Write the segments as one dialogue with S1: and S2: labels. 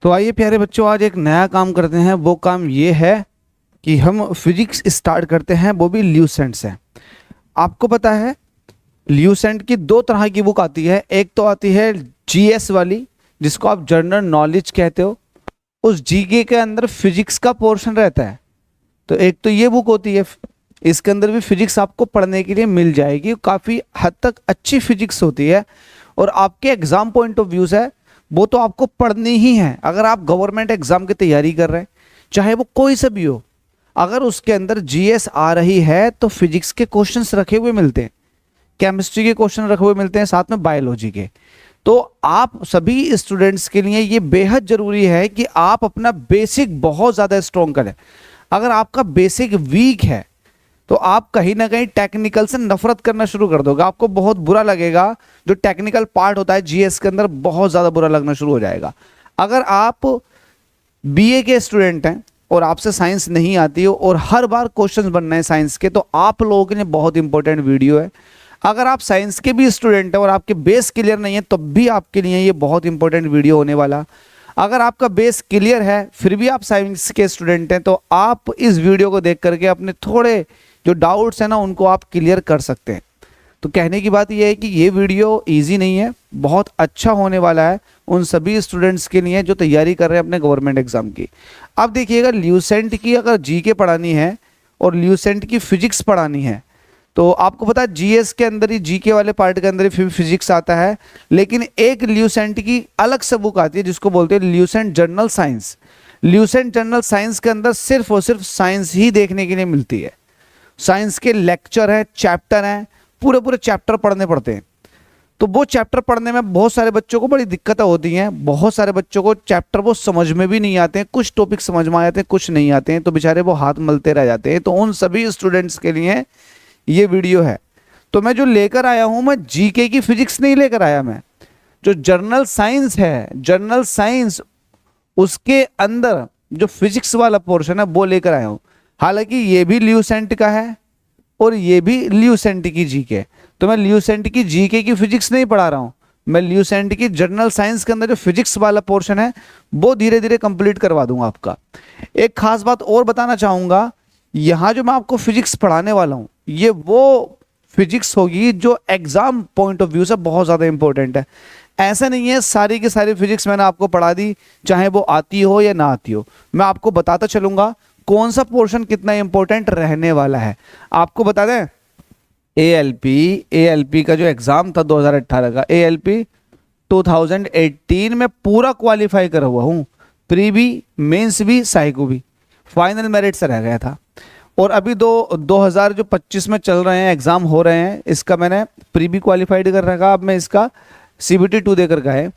S1: तो आइए प्यारे बच्चों, आज एक नया काम करते हैं। वो काम ये है कि हम फिजिक्स स्टार्ट करते हैं, वो भी ल्यूसेंट से। आपको पता है ल्यूसेंट की दो तरह की बुक आती है। एक तो आती है जीएस वाली, जिसको आप जनरल नॉलेज कहते हो। उस जीके के अंदर फिजिक्स का पोर्शन रहता है। तो एक तो ये बुक होती है, इसके अंदर भी फिजिक्स आपको पढ़ने के लिए मिल जाएगी। काफ़ी हद तक अच्छी फिजिक्स होती है और आपके एग्जाम पॉइंट ऑफ व्यू से वो तो आपको पढ़नी ही है। अगर आप गवर्नमेंट एग्जाम की तैयारी कर रहे हैं, चाहे वो कोई सा भी हो, अगर उसके अंदर जीएस आ रही है तो फिजिक्स के क्वेश्चंस रखे हुए मिलते हैं, केमिस्ट्री के क्वेश्चन रखे हुए मिलते हैं, साथ में बायोलॉजी के। तो आप सभी स्टूडेंट्स के लिए ये बेहद जरूरी है कि आप अपना बेसिक बहुत ज़्यादा स्ट्रॉन्ग करें। अगर आपका बेसिक वीक है तो आप कहीं ना कहीं टेक्निकल से नफरत करना शुरू कर दोगे। आपको बहुत बुरा लगेगा, जो टेक्निकल पार्ट होता है जीएस के अंदर बहुत ज़्यादा बुरा लगना शुरू हो जाएगा। अगर आप बीए के स्टूडेंट हैं और आपसे साइंस नहीं आती हो और हर बार क्वेश्चंस बनना है साइंस के, तो आप लोगों के लिए बहुत इंपॉर्टेंट वीडियो है। अगर आप साइंस के भी स्टूडेंट हैं और आपके बेस क्लियर नहीं है, तब भी आपके लिए ये बहुत इंपॉर्टेंट वीडियो होने वाला। अगर आपका बेस क्लियर है फिर भी आप साइंस के स्टूडेंट हैं, तो आप इस वीडियो को देख करके अपने थोड़े जो डाउट्स हैं ना, उनको आप क्लियर कर सकते हैं। तो कहने की बात यह है कि ये वीडियो इजी नहीं है, बहुत अच्छा होने वाला है उन सभी स्टूडेंट्स के लिए जो तैयारी कर रहे हैं अपने गवर्नमेंट एग्जाम की। अब देखिएगा, ल्यूसेंट की अगर जीके पढ़ानी है और ल्यूसेंट की फिजिक्स पढ़ानी है, तो आपको पता है जीएस के अंदर ही, जीके वाले पार्ट के अंदर ही फिजिक्स आता है। लेकिन एक ल्यूसेंट की अलग से बुक आती है जिसको बोलते हैं Lucent general science. Lucent general science के अंदर सिर्फ और सिर्फ साइंस ही देखने के लिए मिलती है। साइंस के लेक्चर हैं, चैप्टर हैं, पूरे पूरे चैप्टर पढ़ने पड़ते हैं। तो वो चैप्टर पढ़ने में बहुत सारे बच्चों को बड़ी दिक्कतें होती हैं। बहुत सारे बच्चों को चैप्टर वो समझ में भी नहीं आते हैं, कुछ टॉपिक समझ में आ जाते हैं, कुछ नहीं आते हैं, तो बेचारे वो हाथ मलते रह जाते हैं। तो उन सभी स्टूडेंट्स के लिए ये वीडियो है। तो मैं जो लेकर आया हूं, मैं जीके की फिजिक्स नहीं लेकर आया, मैं जो जर्नल साइंस है, जर्नल साइंस उसके अंदर जो फिजिक्स वाला पोर्शन है वो लेकर आया हूं। हालांकि ये भी ल्यूसेंट का है और ये भी ल्यूसेंट की जीके। तो मैं ल्यूसेंट की जीके की फिजिक्स नहीं पढ़ा रहा हूं, मैं ल्यूसेंट की जनरल साइंस के अंदर जो फिजिक्स वाला पोर्शन है वो धीरे धीरे कंप्लीट करवा दूंगा आपका। एक खास बात और बताना चाहूंगा, यहां जो मैं आपको फिजिक्स पढ़ाने वाला हूं, ये वो फिजिक्स होगी जो एग्जाम पॉइंट ऑफ व्यू से बहुत ज़्यादा इंपॉर्टेंट है। ऐसा नहीं है सारी की सारी फिजिक्स मैंने आपको पढ़ा दी, चाहे वो आती हो या ना आती हो। मैं आपको बताता चलूंगा कौन सा पोर्शन कितना इंपॉर्टेंट रहने वाला है। आपको बता दें, एएलपी का जो एग्जाम था 2018 का, एएलपी 2018 में पूरा क्वालिफाई करा हुआ हूँ। प्री भी, मेंस भी, साइको भी, फाइनल मेरिट से रह गया था। और अभी 2025 में चल रहे हैं, एग्जाम हो रहे हैं, इसका मैंने प्री भी क्वालिफाइड कर रखा। अब मैं इसका CBT 2 देकर गए,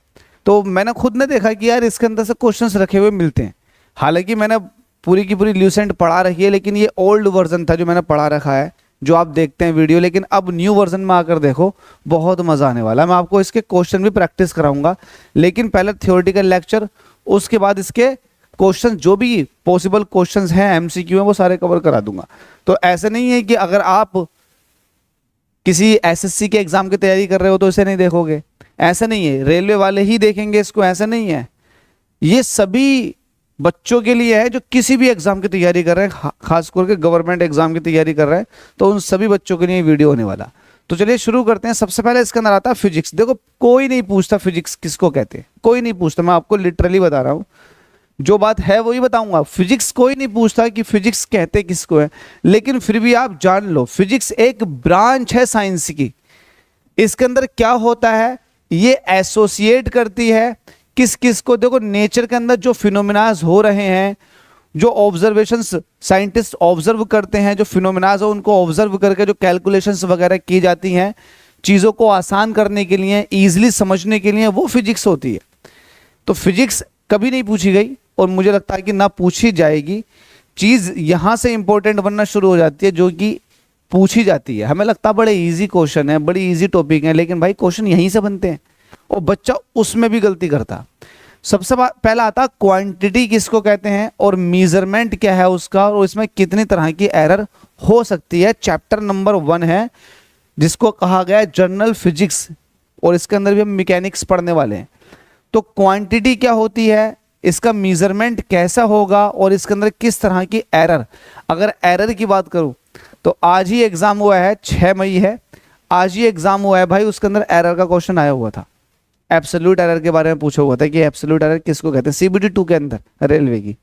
S1: तो मैंने खुद ने देखा कि यार इसके अंदर से क्वेश्चंस रखे हुए मिलते हैं। हालांकि मैंने पूरी की पूरी ल्यूसेंट पढ़ा रखी है, लेकिन ये ओल्ड वर्जन था जो मैंने पढ़ा रखा है, जो आप देखते हैं वीडियो। लेकिन अब न्यू वर्जन में आकर देखो, बहुत मज़ा आने वाला है। मैं आपको इसके क्वेश्चन भी प्रैक्टिस कराऊंगा, लेकिन पहले थियोरेटिकल लेक्चर, उसके बाद इसके क्वेश्चन, जो भी पॉसिबल क्वेश्चंस हैं, एमसीक्यू हैं, वो सारे कवर करा दूंगा। तो ऐसा नहीं है कि अगर आप किसी एसएससी के एग्जाम की तैयारी कर रहे हो तो इसे नहीं देखोगे, ऐसा नहीं है। रेलवे वाले ही देखेंगे इसको, ऐसा नहीं है। ये सभी बच्चों के लिए है जो किसी भी एग्जाम की तैयारी कर रहे हैं, खास करके गवर्नमेंट एग्जाम की तैयारी कर रहे हैं, तो उन सभी बच्चों के लिए वीडियो होने वाला। तो चलिए शुरू करते हैं। सबसे पहले इसके अंदर आता है फिजिक्स। देखो, कोई नहीं पूछता फिजिक्स किसको कहते हैं, कोई नहीं पूछता। मैं आपको लिटरली बता रहा हूं, जो बात है वही बताऊंगा। फिजिक्स कोई नहीं पूछता कि फिजिक्स कहते किसको है, लेकिन फिर भी आप जान लो, फिजिक्स एक ब्रांच है साइंस की। इसके अंदर क्या होता है, ये एसोसिएट करती है किस किस को। देखो, नेचर के अंदर जो फिनोमिनाज हो रहे हैं, जो ऑब्जर्वेशंस साइंटिस्ट ऑब्जर्व करते हैं, जो फिनोमिनाज हो उनको ऑब्जर्व करके जो कैलकुलेशंस वगैरह की जाती हैं चीज़ों को आसान करने के लिए, ईजिली समझने के लिए, वो फिजिक्स होती है। तो फिजिक्स कभी नहीं पूछी गई और मुझे लगता है कि ना पूछी जाएगी। चीज़ यहाँ से इंपॉर्टेंट बनना शुरू हो जाती है जो कि पूछी जाती है। हमें लगता है बड़े इजी क्वेश्चन है, बड़ी इजी टॉपिक है, लेकिन भाई क्वेश्चन यहीं से बनते हैं और बच्चा उसमें भी गलती करता। सबसे पहला आता क्वांटिटी किसको कहते हैं और मेजरमेंट क्या है उसका, और इसमें कितनी तरह की एरर हो सकती है। चैप्टर नंबर 1 है जिसको कहा गया है जनरल फिजिक्स, और इसके अंदर भी हम मैकेनिक्स पढ़ने वाले हैं। तो क्वांटिटी क्या होती है, इसका मेजरमेंट कैसा होगा और इसके अंदर किस तरह की एरर, अगर एरर की बात करूं तो आज ही एग्जाम हुआ है, 6 मई है, आज ही एग्जाम हुआ है भाई, उसके अंदर एरर का क्वेश्चन आया हुआ था, एब्सोल्यूट एरर के बारे में पूछा हुआ था कि एब्सोल्यूट एरर किसको कहते हैं, सीबीटी 2 के अंदर रेलवे की।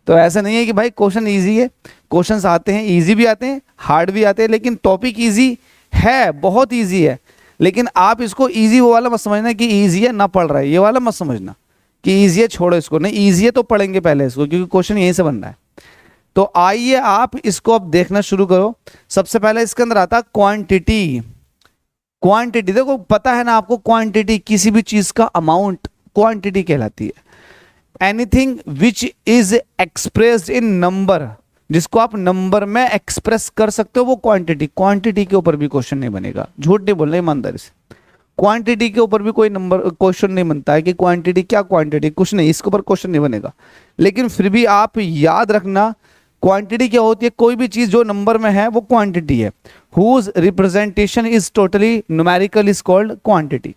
S1: तो ऐसा नहीं है कि भाई क्वेश्चन इजी है, क्वेश्चंस आते हैं, इजी भी आते हैं, हार्ड भी आते हैं, लेकिन टॉपिक इजी है, बहुत इजी है। लेकिन आप इसको इजी वो वाला मत समझना कि इजी है ना पढ़ रहा है, ये वाला मत समझना कि इजी है छोड़ो इसको, नहीं इजी है तो पढ़ेंगे पहले इसको, क्योंकि क्वेश्चन यहीं से बन रहा है। तो आइए आप इसको अब देखना शुरू करो। सबसे पहले इसके अंदर आता क्वांटिटी। क्वांटिटी देखो पता है ना आपको, क्वांटिटी किसी भी चीज का अमाउंट क्वांटिटी कहलाती है। Anything which is expressed in number, जिसको आप नंबर में एक्सप्रेस कर सकते हो वो क्वांटिटी। क्वांटिटी के ऊपर भी क्वेश्चन नहीं बनेगा, झूठ नहीं बोलना ईमानदारी से, क्वांटिटी के ऊपर भी कोई नंबर क्वेश्चन नहीं बनता है कि क्वांटिटी क्या, क्वांटिटी कुछ नहीं, इसके ऊपर क्वेश्चन नहीं बनेगा। लेकिन फिर भी आप याद रखना क्वांटिटी क्या होती है, कोई भी चीज जो नंबर में है वो क्वांटिटी है। Whose representation is totally numerical is called quantity,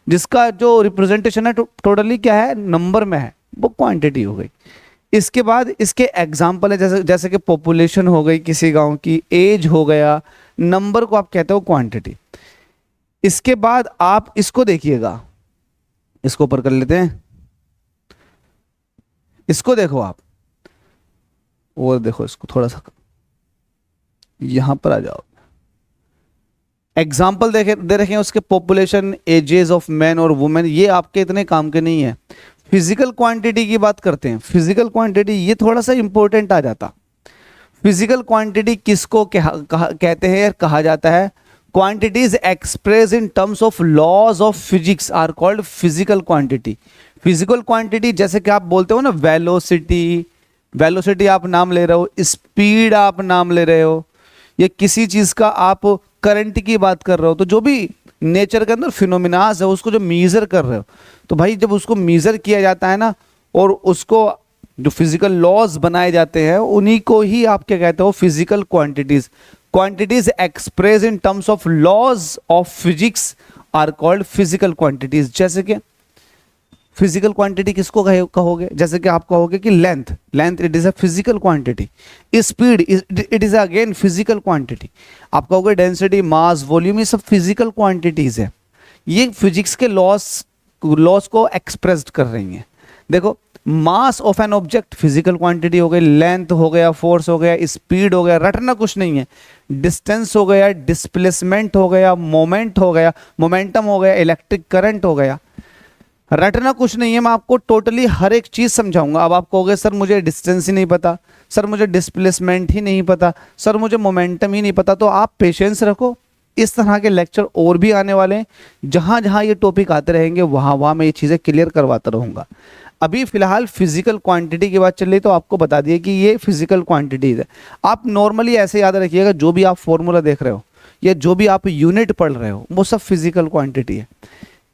S1: जिसका जो रिप्रेजेंटेशन है टोटली क्या है, नंबर में है, वो क्वांटिटी हो गई। इसके बाद इसके एग्जाम्पल है, जैसे जैसे कि पॉपुलेशन हो गई किसी गांव की, एज हो गया, नंबर को आप कहते हो क्वांटिटी। इसके बाद आप इसको देखिएगा, इसको ऊपर कर लेते हैं, इसको देखो आप, और देखो इसको थोड़ा सा यहां पर आ जाओ। एग्जाम्पल देखे दे रखे हैं उसके, पॉपुलेशन, एजेस ऑफ मैन और वुमेन, ये आपके इतने काम के नहीं है। फिजिकल क्वांटिटी की बात करते हैं, फिजिकल क्वांटिटी ये थोड़ा सा इंपॉर्टेंट आ जाता। फिजिकल क्वांटिटी किसको कहते हैं या कहा जाता है, quantities express in terms of laws of physics are called physical quantity. Physical quantity जैसे कि आप बोलते हो ना, वेलोसिटी, वेलोसिटी आप नाम ले रहे हो, स्पीड आप नाम ले रहे हो, या किसी चीज का आप करंट की बात कर रहे हो, तो जो भी नेचर के अंदर फिनोमिनाज है उसको जो मीजर कर रहे हो, तो भाई जब उसको मीजर किया जाता है ना, और उसको जो फिजिकल लॉज बनाए जाते हैं उन्हीं को ही आप क्या कहते हो, physical quantities. Quantities express in terms of laws of physics are called physical quantities. जैसे कि फिजिकल क्वांटिटी किसको कहोगे, जैसे कि आप कहोगे कि length, length it is a physical quantity, speed it is again physical quantity. आप कहोगे डेंसिटी, मास, वॉल्यूम, ये सब फिजिकल क्वांटिटीज है, ये फिजिक्स के लॉस को एक्सप्रेस्ड कर रही हैं। देखो mass of an object physical quantity हो गई, लेंथ हो गया, फोर्स हो गया, स्पीड हो गया, रटना कुछ नहीं है, डिस्टेंस हो गया, डिस्प्लेसमेंट हो गया, मोमेंट हो गया, मोमेंटम हो गया, इलेक्ट्रिक करंट हो गया, रटना कुछ नहीं है। मैं आपको टोटली हर एक चीज समझाऊंगा। अब आप कहोगे सर मुझे डिस्टेंस ही नहीं पता, सर मुझे डिस्प्लेसमेंट ही नहीं पता, सर मुझे मोमेंटम ही नहीं पता, तो आप पेशेंस रखो, इस तरह के लेक्चर और भी आने वाले हैं, जहां जहां ये टॉपिक आते रहेंगे वहां वहां मैं ये चीजें क्लियर करवाता रहूंगा। अभी फिलहाल फिजिकल क्वांटिटी की बात चल रही, तो आपको बता दिए कि ये फिजिकल क्वांटिटीज है। आप नॉर्मली ऐसे याद रखिएगा, जो भी आप फॉर्मूला देख रहे हो या जो भी आप यूनिट पढ़ रहे हो वो सब फिजिकल क्वांटिटी है।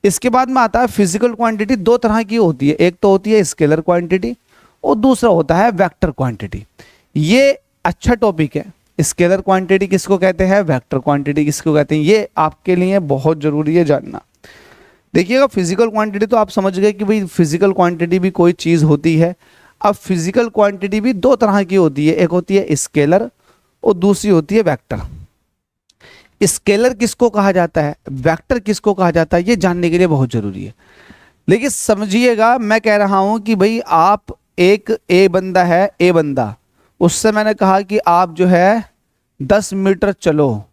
S1: इसके बाद में आता है फिजिकल क्वांटिटी, दो तरह की होती है, एक तो होती है स्केलर क्वांटिटी और दूसरा होता है वेक्टर क्वांटिटी। ये अच्छा टॉपिक है, स्केलर क्वांटिटी किसको कहते हैं, वेक्टर क्वांटिटी किसको कहते हैं, ये आपके लिए बहुत जरूरी है जानना। देखिएगा फिजिकल क्वांटिटी तो आप समझ गए कि भाई फिजिकल क्वांटिटी भी कोई चीज होती है। अब फिजिकल क्वांटिटी भी दो तरह की होती है, एक होती है स्केलर और दूसरी होती है वेक्टर। स्केलर किसको कहा जाता है, वेक्टर किसको कहा जाता है, ये जानने के लिए बहुत जरूरी है। लेकिन समझिएगा मैं कह रहा हूं कि भाई आप एक ए बंदा है, ए बंदा, उससे मैंने कहा कि आप जो है 10 मीटर चलो,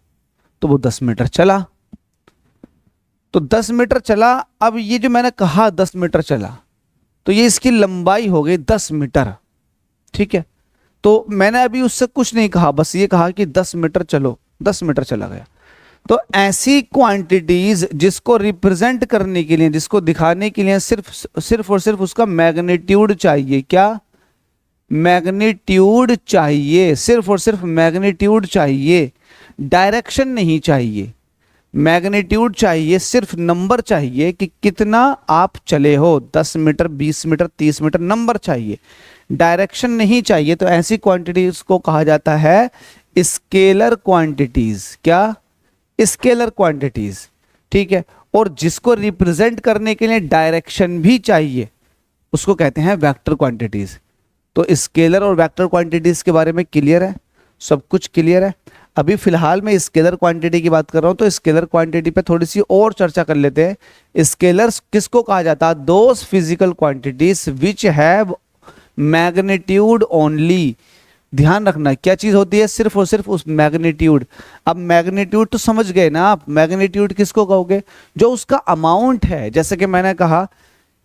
S1: तो वो 10 मीटर चला, तो 10 मीटर चला। अब ये जो मैंने कहा 10 मीटर चला, तो ये इसकी लंबाई हो गई 10 मीटर, ठीक है। तो मैंने अभी उससे कुछ नहीं कहा, बस ये कहा कि 10 मीटर चलो, 10 मीटर चला गया। तो ऐसी क्वांटिटीज जिसको रिप्रेजेंट करने के लिए, जिसको दिखाने के लिए सिर्फ और सिर्फ उसका मैग्नीट्यूड चाहिए, क्या मैग्नीट्यूड चाहिए, सिर्फ और सिर्फ मैग्नीट्यूड चाहिए, डायरेक्शन नहीं चाहिए, मैग्नीट्यूड चाहिए, सिर्फ नंबर चाहिए कि कितना आप चले हो, 10 मीटर, 20 मीटर, 30 मीटर, नंबर चाहिए, डायरेक्शन नहीं चाहिए। तो ऐसी क्वांटिटीज को कहा जाता है स्केलर क्वांटिटीज, क्या स्केलर क्वांटिटीज, ठीक है। और जिसको रिप्रेजेंट करने के लिए डायरेक्शन भी चाहिए उसको कहते हैं वेक्टर क्वांटिटीज। तो स्केलर और वेक्टर क्वांटिटीज के बारे में क्लियर है, सब कुछ क्लियर है। अभी फिलहाल मैं स्केलर क्वांटिटी की बात कर रहा हूं, तो स्केलर क्वांटिटी पे थोड़ी सी और चर्चा कर लेते हैं। स्केलर्स किसको कहा जाता है? Those physical quantities which have magnitude only. ध्यान रखना क्या चीज होती है? सिर्फ और सिर्फ उस मैग्नीट्यूड। अब मैग्नीट्यूड तो समझ गए ना आप, मैग्नीट्यूड किसको कहोगे? जो उसका अमाउंट है। जैसे कि मैंने कहा,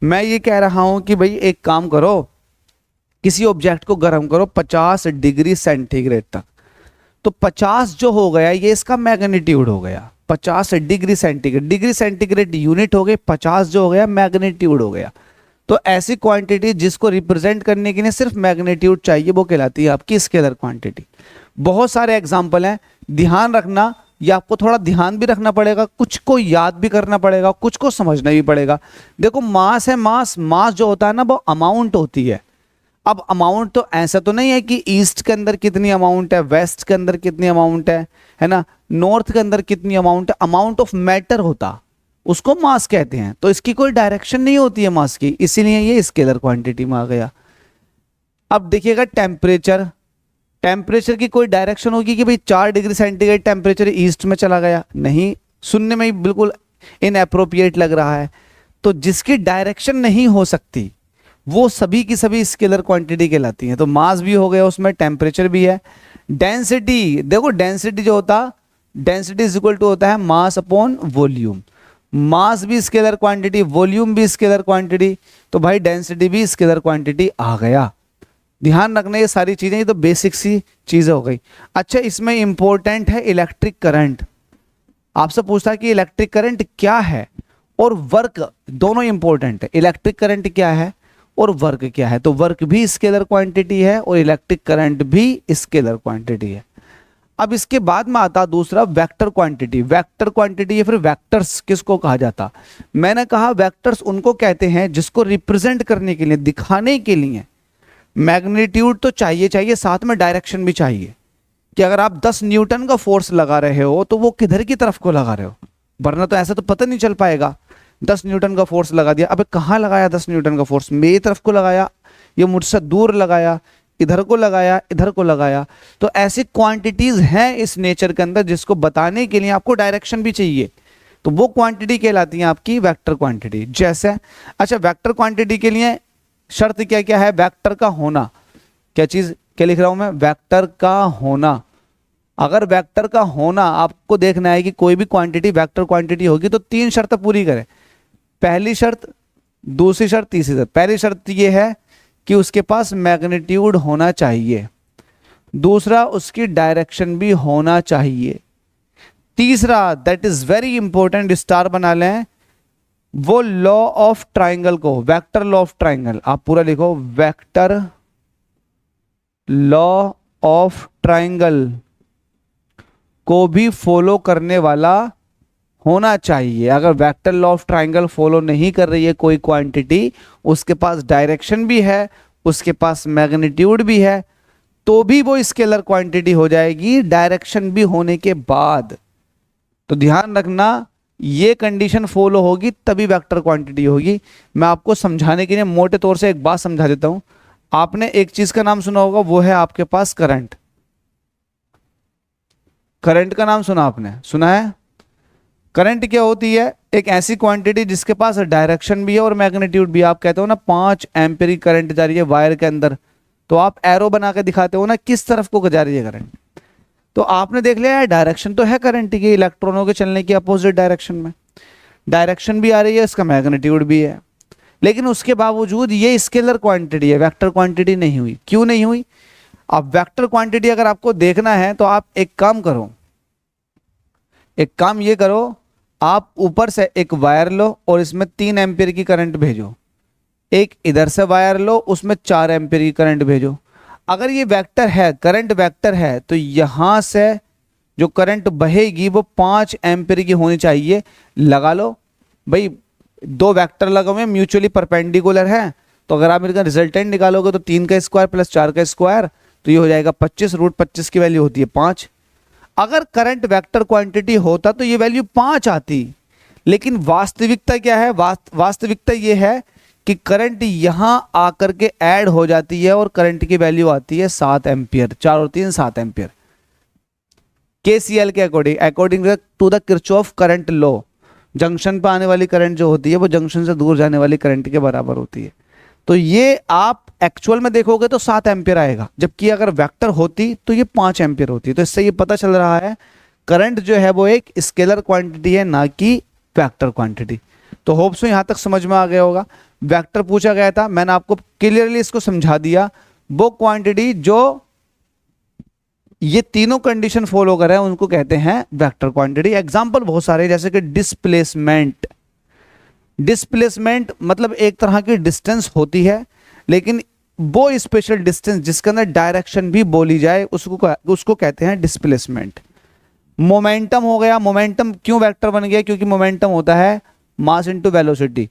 S1: मैं ये कह रहा हूं कि भाई एक काम करो, किसी ऑब्जेक्ट को गर्म करो 50 डिग्री सेंटीग्रेड तक, तो 50 जो हो गया ये इसका मैग्नीट्यूड हो गया। 50 degree centigrade, degree centigrade unit हो गए, 50 जो हो गया मैग्नीट्यूड हो गया। तो ऐसी क्वांटिटी जिसको रिप्रेजेंट करने के लिए सिर्फ मैग्नीट्यूड चाहिए वो कहलाती है आपकी स्केलर क्वांटिटी। बहुत सारे एग्जांपल हैं, ध्यान रखना, ये आपको थोड़ा ध्यान भी रखना पड़ेगा, कुछ को याद भी करना पड़ेगा, कुछ को समझना भी पड़ेगा। देखो मास है, मास जो होता है ना वो अमाउंट होती है। अब अमाउंट तो ऐसा तो नहीं है कि ईस्ट के अंदर कितनी अमाउंट है, वेस्ट के अंदर कितनी अमाउंट है ना, नॉर्थ के अंदर कितनी अमाउंट है। अमाउंट ऑफ मैटर होता, उसको मास कहते हैं। तो इसकी कोई डायरेक्शन नहीं होती है मास की, इसीलिए ये स्केलर क्वांटिटी में आ गया। अब देखिएगा टेम्परेचर, टेम्परेचर की कोई डायरेक्शन होगी कि भाई 4 डिग्री सेंटीग्रेड टेम्परेचर ईस्ट में चला गया? नहीं, सुनने में ही बिल्कुल इनएप्रोप्रिएट लग रहा है। तो जिसकी डायरेक्शन नहीं हो सकती वो सभी की सभी स्केलर क्वांटिटी कहलाती हैं। तो मास भी हो गया, उसमें टेम्परेचर भी है। डेंसिटी, देखो डेंसिटी जो होता, डेंसिटी इज इक्वल टू होता है मास अपॉन वॉल्यूम। मास भी स्केलर क्वांटिटी, वॉल्यूम भी स्केलर क्वांटिटी, तो भाई डेंसिटी भी स्केलर क्वांटिटी आ गया। ध्यान रखना ये सारी चीजें, ये तो बेसिक सी चीजें हो गई। अच्छा, इसमें इंपॉर्टेंट है इलेक्ट्रिक करंट। आपसे पूछता है कि इलेक्ट्रिक करंट क्या है और वर्क, दोनों इंपॉर्टेंट है। इलेक्ट्रिक करंट क्या है और वर्क क्या है? तो वर्क भी स्केलर क्वांटिटी है और इलेक्ट्रिक करंट भी स्केलर क्वांटिटी है। अब इसके बाद में आता दूसरा वेक्टर क्वांटिटी। वेक्टर क्वांटिटी या फिर वेक्टर्स किसको कहा जाता? मैंने कहा वेक्टर्स उनको कहते हैं जिसको रिप्रेजेंट करने के लिए, दिखाने के लिए मैग्नीट्यूड तो चाहिए, साथ में डायरेक्शन भी चाहिए। कि अगर आप 10 न्यूटन का फोर्स लगा रहे हो तो वो किधर की तरफ को लगा रहे हो, वरना तो ऐसा तो पता नहीं चल पाएगा। 10 न्यूटन का फोर्स लगा दिया, अबे कहाँ लगाया 10 न्यूटन का फोर्स? मेरी तरफ को लगाया, ये मुझसे दूर लगाया, इधर को लगाया, इधर को लगाया। तो ऐसी क्वांटिटीज हैं इस नेचर के अंदर जिसको बताने के लिए आपको डायरेक्शन भी चाहिए, तो वो क्वांटिटी कहलाती है आपकी वेक्टर क्वांटिटी। जैसे, अच्छा वेक्टर क्वांटिटी के लिए शर्त क्या क्या है? वेक्टर का होना। क्या चीज, क्या लिख रहा हूं मैं? वेक्टर का होना। अगर वेक्टर का होना आपको देखना है कि कोई भी क्वांटिटी वेक्टर क्वांटिटी होगी तो 3 शर्त पूरी करें। पहली शर्त, दूसरी शर्त, तीसरी शर्त। पहली शर्त यह है कि उसके पास मैग्नीट्यूड होना चाहिए, दूसरा उसकी डायरेक्शन भी होना चाहिए, तीसरा that is very important, star बना लें, वो लॉ ऑफ ट्राइंगल को, वेक्टर लॉ ऑफ ट्राइंगल आप पूरा लिखो, वेक्टर लॉ ऑफ ट्राइंगल को भी फॉलो करने वाला होना चाहिए। अगर vector law of triangle follow नहीं कर रही है कोई क्वांटिटी, उसके पास डायरेक्शन भी है, उसके पास मैग्नीट्यूड भी है, तो भी वो स्केलर क्वांटिटी हो जाएगी डायरेक्शन भी होने के बाद। तो ध्यान रखना ये कंडीशन फॉलो होगी तभी वेक्टर क्वांटिटी होगी। मैं आपको समझाने के लिए मोटे तौर से एक बात समझा देता हूं। आपने एक चीज का नाम सुना होगा, वो है आपके पास करंट। करंट का नाम सुना आपने? सुना है? करंट क्या होती है? एक ऐसी क्वांटिटी जिसके पास डायरेक्शन भी है और मैग्नीट्यूड भी है। आप कहते हो ना 5 एम्पीयर करंट जा रही है वायर के अंदर, तो आप एरो बना के दिखाते हो ना किस तरफ को जा रही है करंट। तो आपने देख लिया है डायरेक्शन तो है करंट की, इलेक्ट्रॉनों के चलने की अपोजिट डायरेक्शन में डायरेक्शन भी आ रही है, इसका मैग्नीट्यूड भी है, लेकिन उसके बावजूद ये स्केलर क्वांटिटी है, वेक्टर क्वांटिटी नहीं हुई। क्यों नहीं हुई? अब वेक्टर क्वांटिटी अगर आपको देखना है तो आप एक काम करो, एक काम ये करो, आप ऊपर से एक वायर लो और इसमें 3 एम्पीयर की करंट भेजो, एक इधर से वायर लो उसमें 4 एम्पीयर की करंट भेजो। अगर ये वेक्टर है, करंट वेक्टर है, तो यहां से जो करंट बहेगी वो 5 एम्पीयर की होनी चाहिए। लगा लो भाई, 2 वेक्टर लगे हुए म्यूचुअली परपेंडिकुलर है, तो अगर आप इनका रिजल्टेंट निकालोगे तो 3 का स्क्वायर प्लस 4 का स्क्वायर, तो ये हो जाएगा 25, √25 की वैल्यू होती है 5। अगर करंट वेक्टर क्वांटिटी होता तो ये वैल्यू 5 आती, लेकिन वास्तविकता क्या है? वास्तविकता ये है कि करंट यहां आकर के ऐड हो जाती है और करंट की वैल्यू आती है 7 एम्पियर, 4 और 3 7 एम्पियर केसीएल के according to the Kirchhoff current law. Junction पर आने वाली करंट जो होती है वो जंक्शन से दूर जाने वाली करंट के बराबर होती है। तो ये आप एक्चुअल में देखोगे तो 7 एम्पियर आएगा, जबकि अगर वेक्टर होती तो ये 5 एम्पियर होती। तो इससे ये पता चल रहा है करंट जो है वो एक स्केलर क्वांटिटी है, ना कि वेक्टर क्वांटिटी। तो होप सो यहां तक समझ में आ गया होगा। वेक्टर पूछा गया था, मैंने आपको क्लियरली इसको समझा दिया। वो क्वांटिटी जो ये तीनों कंडीशन फॉलो कर रहे हैं उनको कहते हैं वेक्टर क्वांटिटी। एग्जांपल बहुत सारे, जैसे कि डिस्प्लेसमेंट। डिस्प्लेसमेंट मतलब एक तरह की डिस्टेंस होती है, लेकिन वो स्पेशल डिस्टेंस जिसके अंदर डायरेक्शन भी बोली जाए उसको कहते हैं डिस्प्लेसमेंट। मोमेंटम हो गया। मोमेंटम क्यों वेक्टर बन गया? क्योंकि मोमेंटम होता है मास इनटू वेलोसिटी।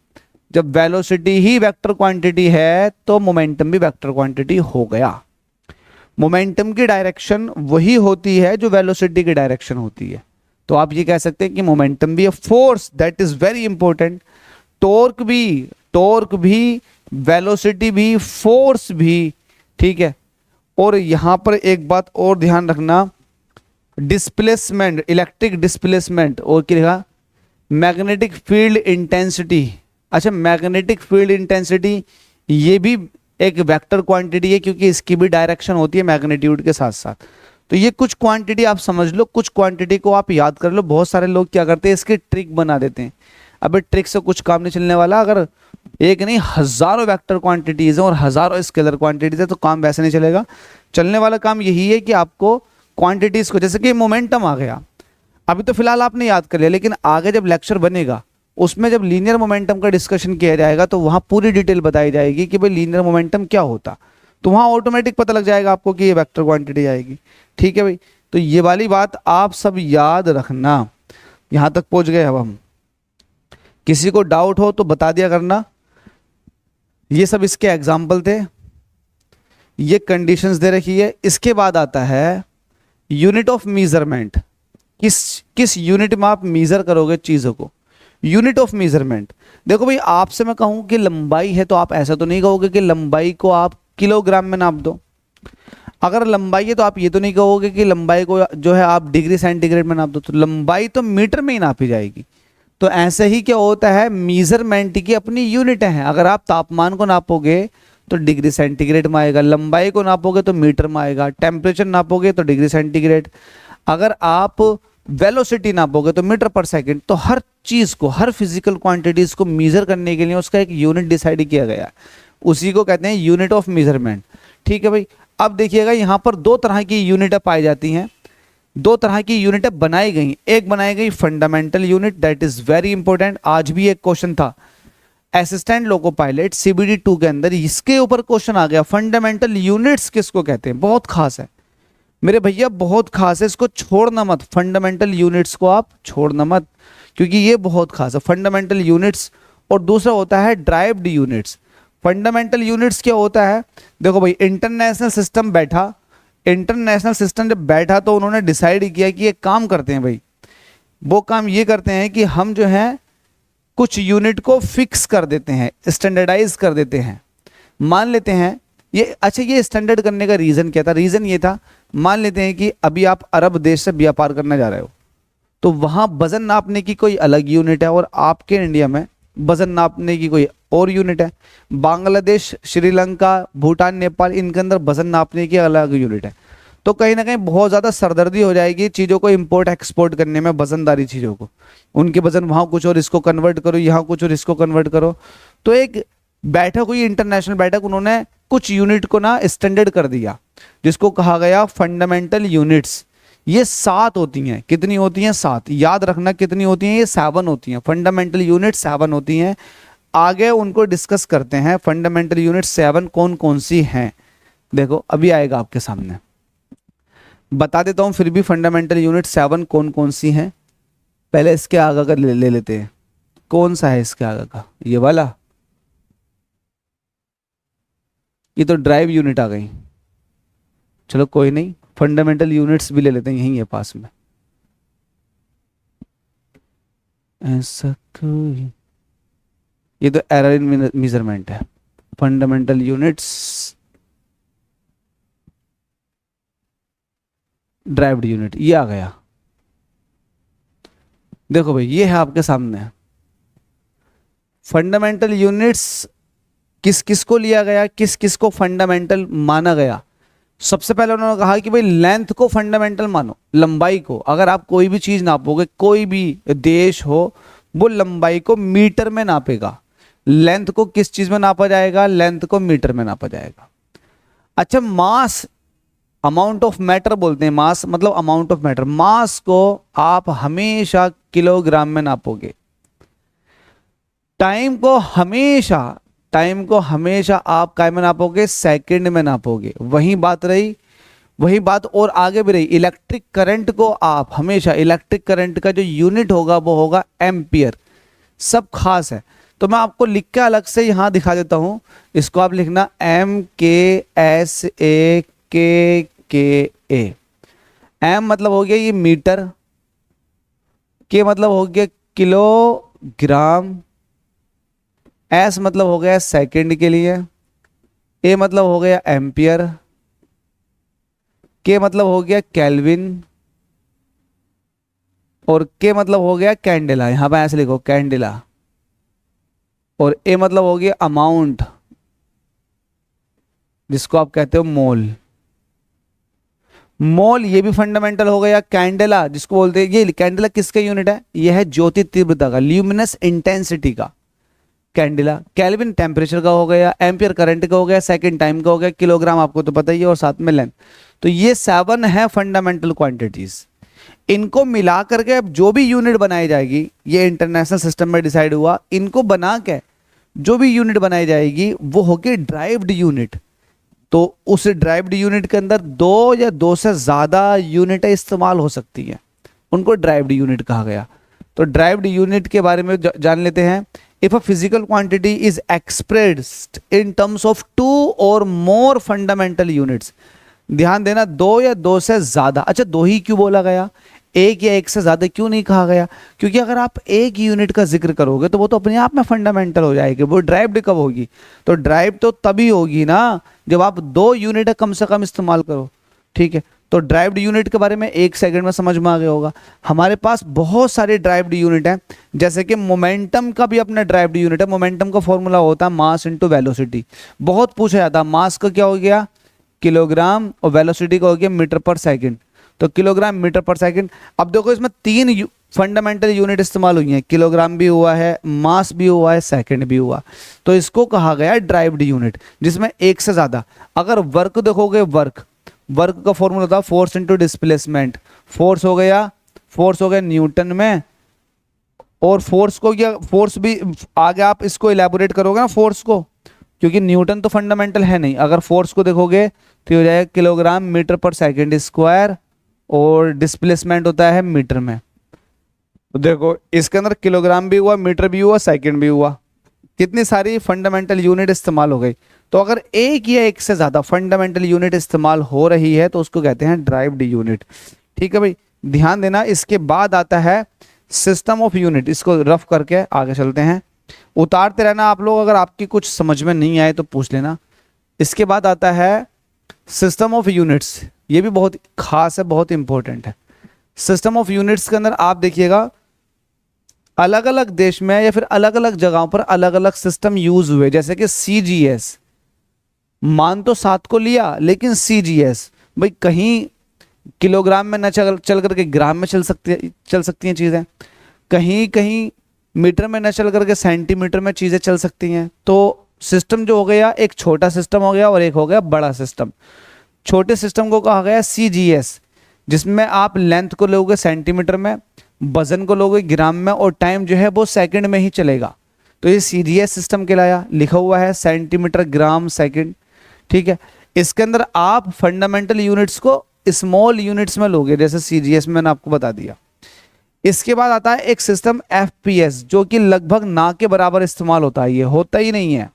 S1: जब वेलोसिटी ही वेक्टर क्वांटिटी है तो मोमेंटम भी वेक्टर क्वांटिटी हो गया। मोमेंटम की डायरेक्शन वही होती है जो वेलोसिटी की डायरेक्शन होती है। तो आप ये कह सकते हैं कि मोमेंटम भी है। Force, that is very important. Torque भी वेलोसिटी भी फोर्स भी, ठीक है। और यहां पर एक बात और ध्यान रखना, डिस्प्लेसमेंट, इलेक्ट्रिक डिस्प्लेसमेंट और क्या लिखा? Magnetic field intensity. अच्छा, मैग्नेटिक फील्ड इंटेंसिटी ये भी एक वेक्टर क्वांटिटी है, क्योंकि इसकी भी डायरेक्शन होती है मैग्नीट्यूड के साथ साथ। तो ये कुछ क्वांटिटी आप समझ लो, कुछ क्वांटिटी को आप याद कर लो। बहुत सारे लोग क्या करते हैं, इसकी ट्रिक बना देते हैं। अबे ट्रिक से कुछ काम नहीं चलने वाला। अगर एक नहीं हजारों वेक्टर क्वांटिटीज हैं और हजारों स्केलर क्वांटिटीज है तो काम वैसे नहीं चलेगा। चलने वाला काम यही है कि आपको क्वांटिटीज को, जैसे कि मोमेंटम आ गया, अभी तो फिलहाल आपने याद कर लिया, लेकिन आगे जब लेक्चर बनेगा उसमें जब लीनियर मोमेंटम का डिस्कशन किया जाएगा तो वहां पूरी डिटेल बताई जाएगी कि भाई लीनियर मोमेंटम क्या होता। तो वहां ऑटोमेटिक पता लग जाएगा आपको कि ये वेक्टर क्वांटिटी आएगी। ठीक है भाई, तो ये वाली बात आप सब याद रखना। यहां तक पहुंच गए अब हम। किसी को डाउट हो तो बता दिया करना। ये सब इसके एग्जाम्पल थे, ये कंडीशंस दे रखी है। इसके बाद आता है यूनिट ऑफ मेजरमेंट। किस यूनिट में आप मेजर करोगे चीजों को? Unit of measurement. देखो भाई, आपसे मैं कहूं कि लंबाई है तो आप ऐसा तो नहीं कहोगे कि लंबाई को आप किलोग्राम में नाप दो। अगर लंबाई है तो आप ये तो नहीं कहोगे कि लंबाई को जो है आप डिग्री सेंटीग्रेड में नाप दो। तो लंबाई तो मीटर में ही नापी जाएगी। तो ऐसे ही क्या होता है, मेजरमेंट की अपनी यूनिट है। अगर आप तापमान को नापोगे तो डिग्री सेंटीग्रेड में आएगा, लंबाई को नापोगे तो मीटर में आएगा, टेम्परेचर नापोगे तो डिग्री सेंटीग्रेड, अगर आप वेलोसिटी नापोगे तो मीटर पर सेकंड। तो हर चीज को, हर फिजिकल क्वांटिटीज को मेजर करने के लिए उसका एक यूनिट डिसाइड किया गया है, उसी को कहते हैं यूनिट ऑफ मेजरमेंट। ठीक है भाई, अब देखिएगा यहां पर दो तरह की यूनिटें पाई जाती हैं, दो तरह की यूनिटें बनाई गई। एक बनाई गई fundamental unit, that is very important. आज भी एक क्वेश्चन था असिस्टेंट लोको पायलट CBD 2 के अंदर, इसके ऊपर क्वेश्चन आ गया, फंडामेंटल यूनिट्स किसको कहते हैं। बहुत खास है मेरे भैया, बहुत खास है, इसको छोड़ना मत। फंडामेंटल यूनिट्स को आप छोड़ना मत, क्योंकि ये बहुत खास है फंडामेंटल यूनिट्स। और दूसरा होता है ड्राइव्ड यूनिट्स। फंडामेंटल यूनिट्स क्या होता है? देखो भाई, इंटरनेशनल सिस्टम बैठा, इंटरनेशनल सिस्टम जब बैठा तो उन्होंने डिसाइड किया कि एक काम करते हैं भाई, वो काम ये करते हैं कि हम जो है कुछ यूनिट को फिक्स कर देते हैं, स्टैंडर्डाइज कर देते हैं। मान लेते हैं ये, अच्छा ये स्टैंडर्ड करने का रीजन क्या था? रीजन ये था, मान लेते हैं कि अभी आप अरब देश से व्यापार करने जा रहे हो, तो वहां वजन नापने की कोई अलग यूनिट है और आपके इंडिया में वजन नापने की कोई और यूनिट है। बांग्लादेश, श्रीलंका, भूटान, नेपाल, इनके अंदर वजन नापने की अलग यूनिट है। तो कहीं ना कहीं बहुत ज़्यादा सरदर्दी हो जाएगी चीज़ों को इंपोर्ट एक्सपोर्ट करने में, वजनदारी चीज़ों को। उनके वजन वहाँ कुछ और इसको कन्वर्ट करो, यहाँ कुछ और इसको कन्वर्ट करो। तो एक बैठक हुई, इंटरनेशनल बैठक, उन्होंने कुछ यूनिट को ना स्टैंडर्ड कर दिया, जिसको कहा गया फंडामेंटल यूनिट्स। ये 7 होती हैं। कितनी होती हैं? 7। याद रखना कितनी होती हैं? ये 7 होती हैं। फंडामेंटल यूनिट 7 होती हैं। आगे उनको डिस्कस करते हैं, फंडामेंटल यूनिट 7 कौन कौन सी हैं। देखो अभी आएगा आपके सामने, बता देता हूं फिर भी फंडामेंटल यूनिट 7 कौन कौन सी हैं। पहले इसके आगे का ले लेते हैं। कौन सा है इसके आगे का? ये वाला, ये तो ड्राइव यूनिट आ गई। चलो कोई नहीं, फंडामेंटल यूनिट्स भी ले लेते हैं, यहीं है पास में। ऐसा कोई ये तो एरर इन मेजरमेंट है। फंडामेंटल यूनिट्स, ड्राइव्ड यूनिट, ये आ गया। देखो भाई ये है आपके सामने फंडामेंटल यूनिट्स, किस किस को लिया गया, किस किस को फंडामेंटल माना गया। सबसे पहले उन्होंने कहा कि भाई लेंथ को फंडामेंटल मानो, लंबाई को। अगर आप कोई भी चीज नापोगे, कोई भी देश हो, वो लंबाई को मीटर में नापेगा। लेंथ को किस चीज में नापा जाएगा, लेंथ को मीटर में नापा जाएगा। अच्छा, मास, अमाउंट ऑफ मैटर बोलते हैं, मास मतलब अमाउंट ऑफ मैटर। मास को आप हमेशा किलोग्राम में नापोगे। टाइम को हमेशा आप काय में नापोगे, सेकंड में नापोगे। वही बात रही, वही बात और आगे भी रही। इलेक्ट्रिक करंट को आप हमेशा, इलेक्ट्रिक करंट का जो यूनिट होगा वो होगा एम्पियर। सब खास है, तो मैं आपको लिख के अलग से यहां दिखा देता हूं। इसको आप लिखना MKSAKKA। एम मतलब हो गया ये मीटर, के मतलब हो गया किलोग्राम, एस मतलब हो गया सेकंड के लिए, ए मतलब हो गया एम्पियर, के मतलब हो गया केल्विन, और के मतलब हो गया कैंडेला। यहां पर ऐसे लिखो कैंडेला। और ए मतलब हो गया अमाउंट, जिसको आप कहते हो मोल। मोल ये भी फंडामेंटल हो गया। कैंडेला जिसको बोलते हैं, ये कैंडेला किसका यूनिट है, ये है ज्योति तीव्रता का, ल्यूमिनस इंटेंसिटी का कैंडेला। केल्विन टेम्परेचर का हो गया, एम्पियर करंट का हो गया, सेकंड टाइम का हो गया, किलोग्राम आपको तो पता ही है, और साथ में लेंथ। तो ये 7 है फंडामेंटल क्वांटिटीज। इनको मिला करके अब जो भी यूनिट बनाई जाएगी, ये इंटरनेशनल सिस्टम में डिसाइड हुआ, इनको बना के जो भी यूनिट बनाई जाएगी वो होगी ड्राइव्ड यूनिट। तो उस ड्राइव्ड यूनिट के अंदर 2 या 2 से ज्यादा यूनिटें इस्तेमाल हो सकती हैं, उनको ड्राइव्ड यूनिट कहा गया। तो ड्राइव्ड यूनिट के बारे में जान लेते हैं। If a physical quantity is expressed in terms of 2 और मोर फंडामेंटल यूनिट्स। ध्यान देना, 2 या 2 से ज्यादा। अच्छा, 2 ही क्यों बोला गया, एक या एक से ज्यादा क्यों नहीं कहा गया? क्योंकि अगर आप एक यूनिट का जिक्र करोगे तो वो तो अपने आप में फंडामेंटल हो जाएगी। वो ड्राइव्ड कब होगी? तो ड्राइव तो तभी होगी ना जब आप 2 यूनिट कम से कम इस्तेमाल करो। ठीक है, तो ड्राइव्ड यूनिट के बारे में 1 सेकंड में समझ में आ गया होगा। हमारे पास बहुत सारे ड्राइव्ड यूनिट हैं, जैसे कि मोमेंटम का भी अपना ड्राइव्ड यूनिट है। मोमेंटम का फॉर्मूला होता है मास इंटू वेलोसिटी। बहुत पूछा जाता है, मास का क्या हो गया किलोग्राम, और वेलोसिटी का हो गया मीटर पर सेकंड। तो किलोग्राम मीटर पर सेकंड। अब देखो इसमें 3 फंडामेंटल यूनिट इस्तेमाल हुई हैं, किलोग्राम भी हुआ है, मास भी हुआ है, सेकंड भी हुआ। तो इसको कहा गया ड्राइव्ड यूनिट, जिसमें एक से ज्यादा। अगर वर्क देखोगे, वर्क का फॉर्मूला था फोर्स इंटू डिस्प्लेसमेंट। फोर्स हो गया न्यूटन में, और फोर्स को क्या, फोर्स भी आगे आप इसको इलेबोरेट करोगे ना फोर्स को, क्योंकि न्यूटन तो फंडामेंटल है नहीं। अगर फोर्स को देखोगे तो हो जाएगा किलोग्राम मीटर पर सेकंड स्क्वायर, और डिस्प्लेसमेंट होता है मीटर में। तो देखो इसके अंदर किलोग्राम भी हुआ, मीटर भी हुआ, सेकंड भी हुआ। कितनी सारी फंडामेंटल यूनिट इस्तेमाल हो गई। तो अगर एक या एक से ज्यादा फंडामेंटल यूनिट इस्तेमाल हो रही है तो उसको कहते हैं ड्राइव्ड यूनिट। ठीक है भाई, ध्यान देना। इसके बाद आता है सिस्टम ऑफ यूनिट। इसको रफ करके आगे चलते हैं, उतारते रहना आप लोग, अगर आपकी कुछ समझ में नहीं आए तो पूछ लेना। इसके बाद आता है सिस्टम ऑफ यूनिट्स। ये भी बहुत खास है, बहुत इंपॉर्टेंट है। सिस्टम ऑफ यूनिट्स के अंदर आप देखिएगा अलग अलग देश में या फिर अलग अलग जगहों पर अलग अलग सिस्टम यूज हुए। जैसे कि CGS, मान तो 7 को लिया, लेकिन CGS भाई कहीं किलोग्राम में न चल करके ग्राम में चल सकती हैं चीजें, कहीं कहीं मीटर में न चल करके सेंटीमीटर में चीजें चल सकती हैं। तो सिस्टम जो हो गया, एक छोटा सिस्टम हो गया और एक हो गया बड़ा सिस्टम। छोटे सिस्टम को कहा गया CGS, जिसमें आप लेंथ को लोगे सेंटीमीटर में, वजन को लोगे ग्राम में, और टाइम जो है वो सेकंड में ही चलेगा। तो ये CGS सिस्टम कहलाया। लिखा हुआ है सेंटीमीटर, ग्राम, सेकंड। ठीक है, इसके अंदर आप फंडामेंटल यूनिट्स को स्मॉल यूनिट्स में लोगे, जैसे CGS में मैंने आपको बता दिया। इसके बाद आता है एक सिस्टम FPS, जो कि लगभग ना के बराबर इस्तेमाल होता है। ये होता ही नहीं है।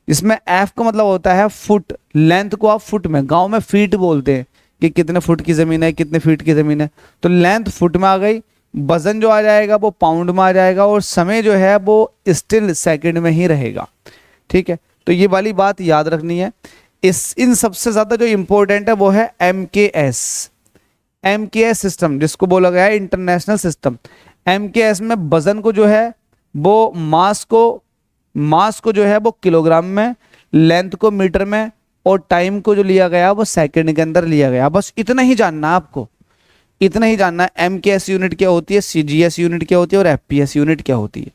S1: इसमें F का मतलब होता है फुट। लेंथ को आप फुट में, गांव में फीट बोलते हैं कि कितने फुट की जमीन है, कितने फीट की जमीन है। तो लेंथ फुट में आ गई, वजन जो आ जाएगा वो पाउंड में आ जाएगा, और समय जो है वो स्टिल सेकंड में ही रहेगा। ठीक है, तो ये वाली बात याद रखनी है। इन सबसे ज़्यादा जो इम्पोर्टेंट है वो है MKS सिस्टम, जिसको बोला गया है इंटरनेशनल सिस्टम। MKS में वजन को जो है वो मास को जो है वो किलोग्राम में, लेंथ को मीटर में, और टाइम को जो लिया गया वो सेकंड के अंदर लिया गया। बस इतना ही जानना है आपको, इतना ही जानना है। MKS यूनिट क्या होती है, CGS यूनिट क्या होती है, और FPS यूनिट क्या होती है।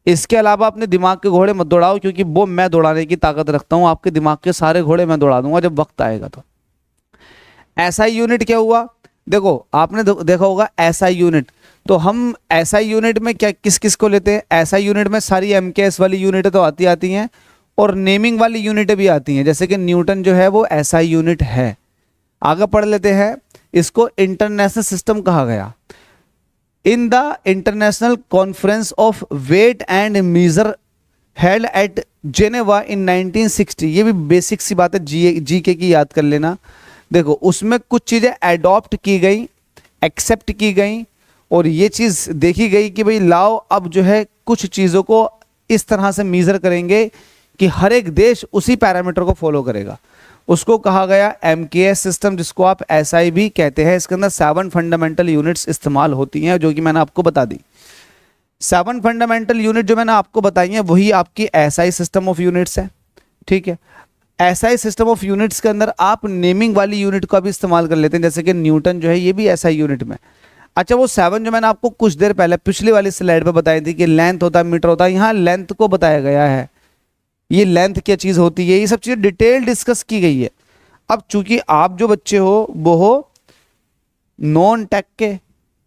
S1: इसके अलावा अपने दिमाग के घोड़े मत दौड़ाओ, क्योंकि वो मैं दौड़ाने की ताकत रखता हूं। आपके दिमाग के सारे घोड़े मैं दौड़ा दूंगा जब वक्त आएगा। तो SI यूनिट क्या हुआ, देखो आपने देखा होगा SI यूनिट। तो हम SI यूनिट में क्या किस किस को लेते हैं, SI यूनिट में सारी MKS वाली यूनिटें तो आती हैं, और नेमिंग वाली यूनिटें भी आती हैं, जैसे कि न्यूटन जो है वो SI यूनिट है। आगे पढ़ लेते हैं। इसको इंटरनेशनल सिस्टम कहा गया। In the international conference of weight and measure held at Geneva in 1960। ये भी बेसिक सी बात है, जीके की याद कर लेना। देखो उसमें कुछ चीज़ें एडॉप्ट की गई, एक्सेप्ट की गई, और ये चीज़ देखी गई कि भाई लाओ अब जो है कुछ चीज़ों को इस तरह से मीज़र करेंगे कि हर एक देश उसी पैरामीटर को फॉलो करेगा। उसको कहा गया MKS सिस्टम, जिसको आप SI भी कहते हैं। इसके अंदर 7 फंडामेंटल यूनिट्स इस्तेमाल होती हैं, जो कि मैंने आपको बता दी। 7 फंडामेंटल यूनिट जो मैंने आपको बताई हैं वही आपकी SI सिस्टम ऑफ यूनिट्स है। ठीक है, SI सिस्टम ऑफ यूनिट्स के अंदर आप नेमिंग वाली यूनिट का भी इस्तेमाल कर लेते हैं, जैसे कि न्यूटन जो है ये भी SI यूनिट में। अच्छा, वो 7 जो मैंने आपको कुछ देर पहले पिछली वाली स्लाइड पे बताई थी कि लेंथ होता है, मीटर होता है, यहाँ लेंथ को बताया गया है। ये लेंथ क्या चीज़ होती है, ये सब चीज़ें डिटेल डिस्कस की गई है। अब चूंकि आप जो बच्चे हो वो हो नॉन टेक के,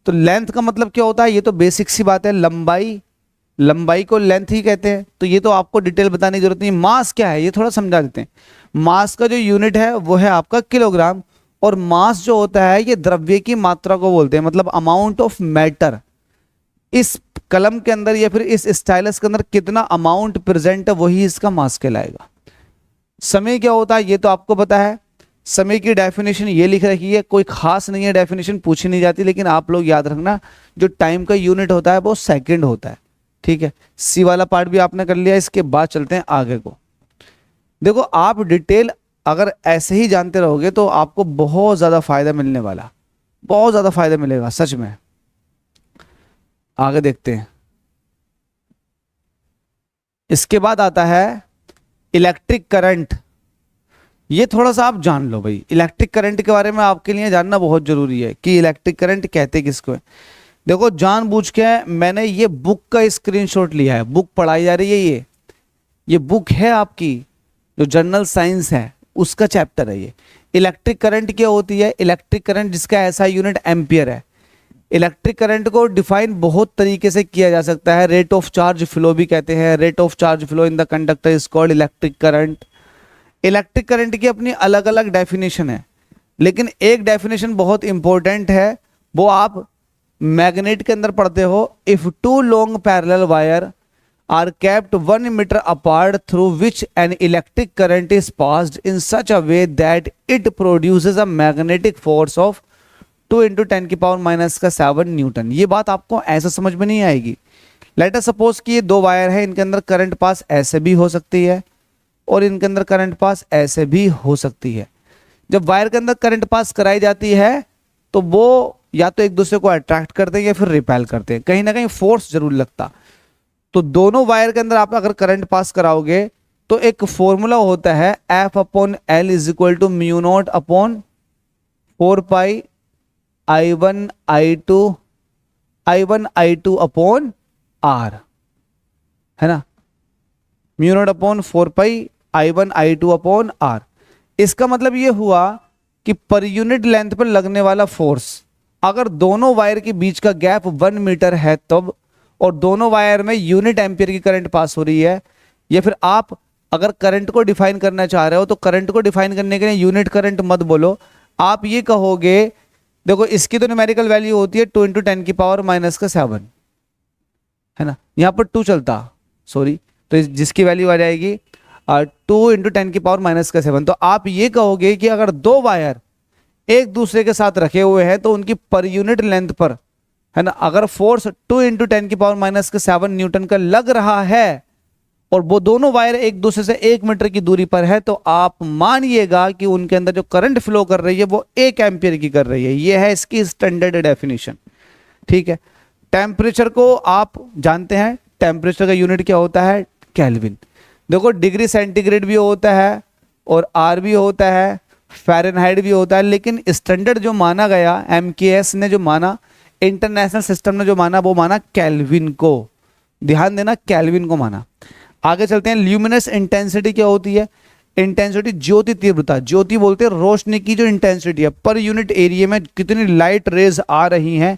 S1: तो लेंथ का मतलब क्या होता है ये तो बेसिक सी बात है। लंबाई को लेंथ ही कहते हैं, तो ये तो आपको डिटेल बताने की जरूरत नहीं। मास क्या है ये थोड़ा समझा देते हैं। मास का जो यूनिट है वो है आपका किलोग्राम, और मास जो होता है ये द्रव्य की मात्रा को बोलते हैं, मतलब अमाउंट ऑफ मैटर। इस कलम के अंदर या फिर इस स्टाइलस के अंदर कितना अमाउंट प्रेजेंट है वही इसका मास कहलाएगा। समय क्या होता है ये तो आपको पता है। समय की डेफिनेशन ये लिख रखी है, कोई खास नहीं है, डेफिनेशन पूछी नहीं जाती, लेकिन आप लोग याद रखना जो टाइम का यूनिट होता है वो सेकंड होता है। ठीक है, सी वाला पार्ट भी आपने कर लिया। इसके बाद चलते हैं आगे को। देखो आप डिटेल अगर ऐसे ही जानते रहोगे तो आपको बहुत ज़्यादा फायदा मिलने वाला, बहुत ज़्यादा फायदा मिलेगा सच में। आगे देखते हैं। इसके बाद आता है इलेक्ट्रिक करंट। ये थोड़ा सा आप जान लो भाई, इलेक्ट्रिक करंट के बारे में आपके लिए जानना बहुत जरूरी है कि इलेक्ट्रिक करंट कहते किसको है। देखो जानबूझ के मैंने ये बुक का स्क्रीनशॉट लिया है, बुक पढ़ाई जा रही है, ये बुक है आपकी जो जनरल साइंस है उसका चैप्टर है ये। इलेक्ट्रिक करंट क्या होती है, इलेक्ट्रिक करंट जिसका ऐसा यूनिट एम्पियर है। इलेक्ट्रिक करंट को डिफाइन बहुत तरीके से किया जा सकता है। रेट ऑफ चार्ज फ्लो भी कहते हैं, rate of charge flow in the conductor is called electric current. Electric current की अपनी अलग अलग डेफिनेशन है, लेकिन एक डेफिनेशन बहुत इंपॉर्टेंट है, वो आप मैग्नेट के अंदर पढ़ते हो। If two long parallel wire are kept 1 meter apart through which an electric current is passed in such a way that it produces a magnetic force of 2 × 10⁻⁻⁷ Newton. ये बात आपको ऐसा समझ में नहीं आएगी। लेट अस सपोज कि ये 2 वायर है, इनके अंदर करंट पास ऐसे भी हो सकती है और इनके अंदर करंट पास ऐसे भी हो सकती है। जब वायर के अंदर करंट पास कराई जाती है तो वो या तो एक दूसरे को अट्रैक्ट करते हैं या फिर रिपेल करते हैं, कहीं ना कहीं फोर्स जरूर लगता। तो दोनों वायर के अंदर आप अगर करंट पास कराओगे तो एक फॉर्मूला होता है F/L = μ0/4π I1I2/R, है ना, μ0/4π I1I2/R। इसका मतलब ये हुआ कि पर यूनिट लेंथ पर लगने वाला फोर्स, अगर दोनों वायर के बीच का गैप 1 मीटर है तब, और दोनों वायर में यूनिट एम्पियर की करंट पास हो रही है, या फिर आप अगर करंट को डिफाइन करना चाह रहे हो तो करंट को डिफाइन करने के लिए यूनिट करंट मत बोलो, आप ये कहोगे, देखो इसकी तो न्यूमेरिकल वैल्यू होती है 2 × 10⁻⁷, है ना, यहाँ पर 2 चलता, सॉरी, तो जिसकी वैल्यू आ जाएगी 2 × 10⁻⁷। तो आप ये कहोगे कि अगर 2 वायर एक दूसरे के साथ रखे हुए हैं तो उनकी पर यूनिट लेंथ पर है ना। अगर फोर्स 2 इंटू 10⁻⁻7 न्यूटन का लग रहा है और वो दोनों वायर एक दूसरे से 1 मीटर की दूरी पर है, तो आप मानिएगा कि उनके अंदर जो करंट फ्लो कर रही है वो 1 एम्पियर की कर रही है। ये है इसकी स्टैंडर्ड डेफिनेशन, ठीक है। टेम्परेचर को आप जानते हैं, टेम्परेचर का यूनिट क्या होता है, केल्विन। देखो डिग्री सेंटीग्रेड भी होता है और आर भी होता है, फ़ारेनहाइट भी होता है, लेकिन स्टैंडर्ड जो माना गया, एमकेएस ने जो माना, इंटरनेशनल सिस्टम ने जो माना, वो माना केल्विन को। ध्यान देना, केल्विन को माना। आगे चलते हैं। ल्यूमिनस इंटेंसिटी क्या होती है? इंटेंसिटी ज्योति तीव्रता, ज्योति बोलते हैं रोशनी की जो इंटेंसिटी है, पर यूनिट एरिया में कितनी लाइट रेज आ रही हैं,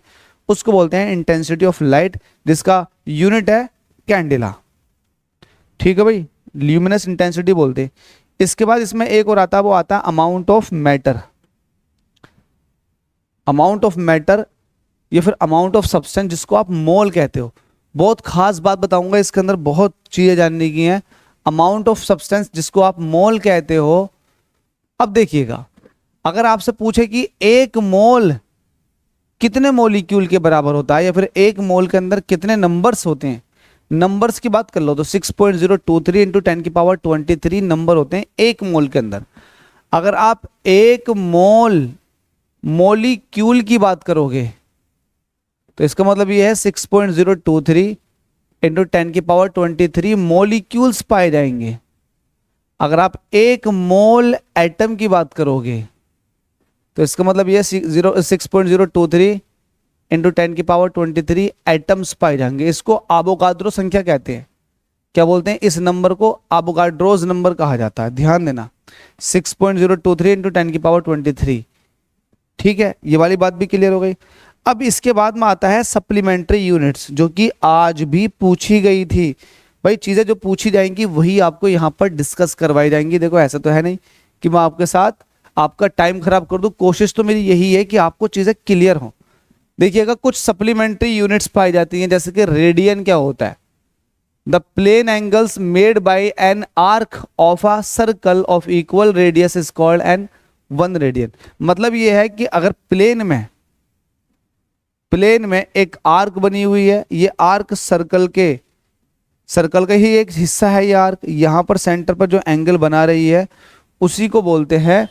S1: उसको बोलते हैं इंटेंसिटी ऑफ लाइट, जिसका यूनिट है कैंडेला। ठीक है भाई, ल्यूमिनस इंटेंसिटी बोलते हैं। इसके बाद इसमें एक और आता है, वो आता है amount of matter. Amount of matter या फिर अमाउंट ऑफ सब्सटेंस, जिसको आप मोल कहते हो। बहुत खास बात बताऊंगा, इसके अंदर बहुत चीजें जानने की हैं। अमाउंट ऑफ सब्सटेंस जिसको आप मोल कहते हो। अब देखिएगा, अगर आपसे पूछे कि एक मोल कितने मोलिक्यूल के बराबर होता है, या फिर एक मोल के अंदर कितने नंबर्स होते हैं, नंबर्स की बात कर लो तो 6.023 इंटू 10⁻23 नंबर होते हैं एक मोल के अंदर। अगर आप एक मोलिक्यूल की बात करोगे तो इसका मतलब ये है 6.023 इंटू 10⁻23 मोलिक्यूल्स पाए जाएंगे। अगर आप एक मोल एटम की बात करोगे तो इसका मतलब ये 6.023 इंटू 10⁻23 एटम्स पाए जाएंगे। इसको एवोगाड्रो संख्या कहते हैं। क्या बोलते हैं? इस नंबर को एवोगाड्रोस नंबर कहा जाता है। ध्यान देना, 6.023 इंटू 10⁻23। ठीक है, ये वाली बात भी क्लियर हो गई। अब इसके बाद में आता है सप्लीमेंट्री यूनिट्स, जो कि आज भी पूछी गई थी। भाई चीजें जो पूछी जाएंगी वही आपको यहाँ पर डिस्कस करवाई जाएंगी। देखो ऐसा तो है नहीं कि मैं आपके साथ आपका टाइम खराब कर दूं, कोशिश तो मेरी यही है कि आपको चीजें क्लियर हो। देखिएगा, कुछ सप्लीमेंट्री यूनिट्स पाई जाती हैं, जैसे कि रेडियन क्या होता है? The plane angles made by an arc of a circle of equal radius is called an 1 radian. मतलब ये है कि अगर प्लेन में एक आर्क बनी हुई है, ये आर्क सर्कल का ही एक हिस्सा है। ये आर्क यहाँ पर सेंटर पर जो एंगल बना रही है उसी को बोलते हैं,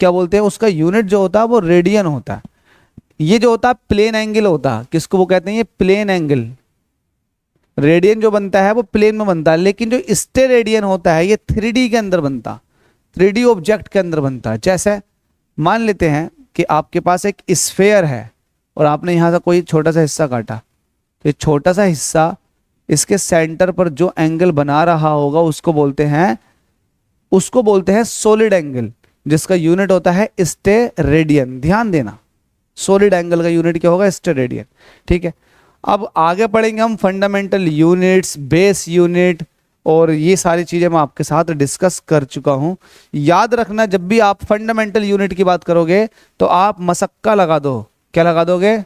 S1: क्या बोलते हैं? उसका यूनिट जो होता है वो रेडियन होता है। ये जो होता है प्लेन एंगल होता है, किसको वो कहते हैं? ये प्लेन एंगल। रेडियन जो बनता है वो प्लेन में बनता है, लेकिन जो स्टेरेडियन होता है ये 3D के अंदर बनता, 3D ऑब्जेक्ट के अंदर बनता है। जैसे मान लेते हैं कि आपके पास एक स्फेयर है और आपने यहाँ से कोई छोटा सा हिस्सा काटा, तो ये छोटा सा हिस्सा इसके सेंटर पर जो एंगल बना रहा होगा उसको बोलते हैं सॉलिड एंगल, जिसका यूनिट होता है स्टेरेडियन। ध्यान देना, सॉलिड एंगल का यूनिट क्या होगा? स्टेरेडियन। ठीक है, अब आगे पढ़ेंगे हम फंडामेंटल यूनिट्स, बेस यूनिट, और ये सारी चीजें मैं आपके साथ डिस्कस कर चुका हूं। याद रखना, जब भी आप फंडामेंटल यूनिट की बात करोगे तो आप मसक्का लगा दो। क्या लगा दोगे?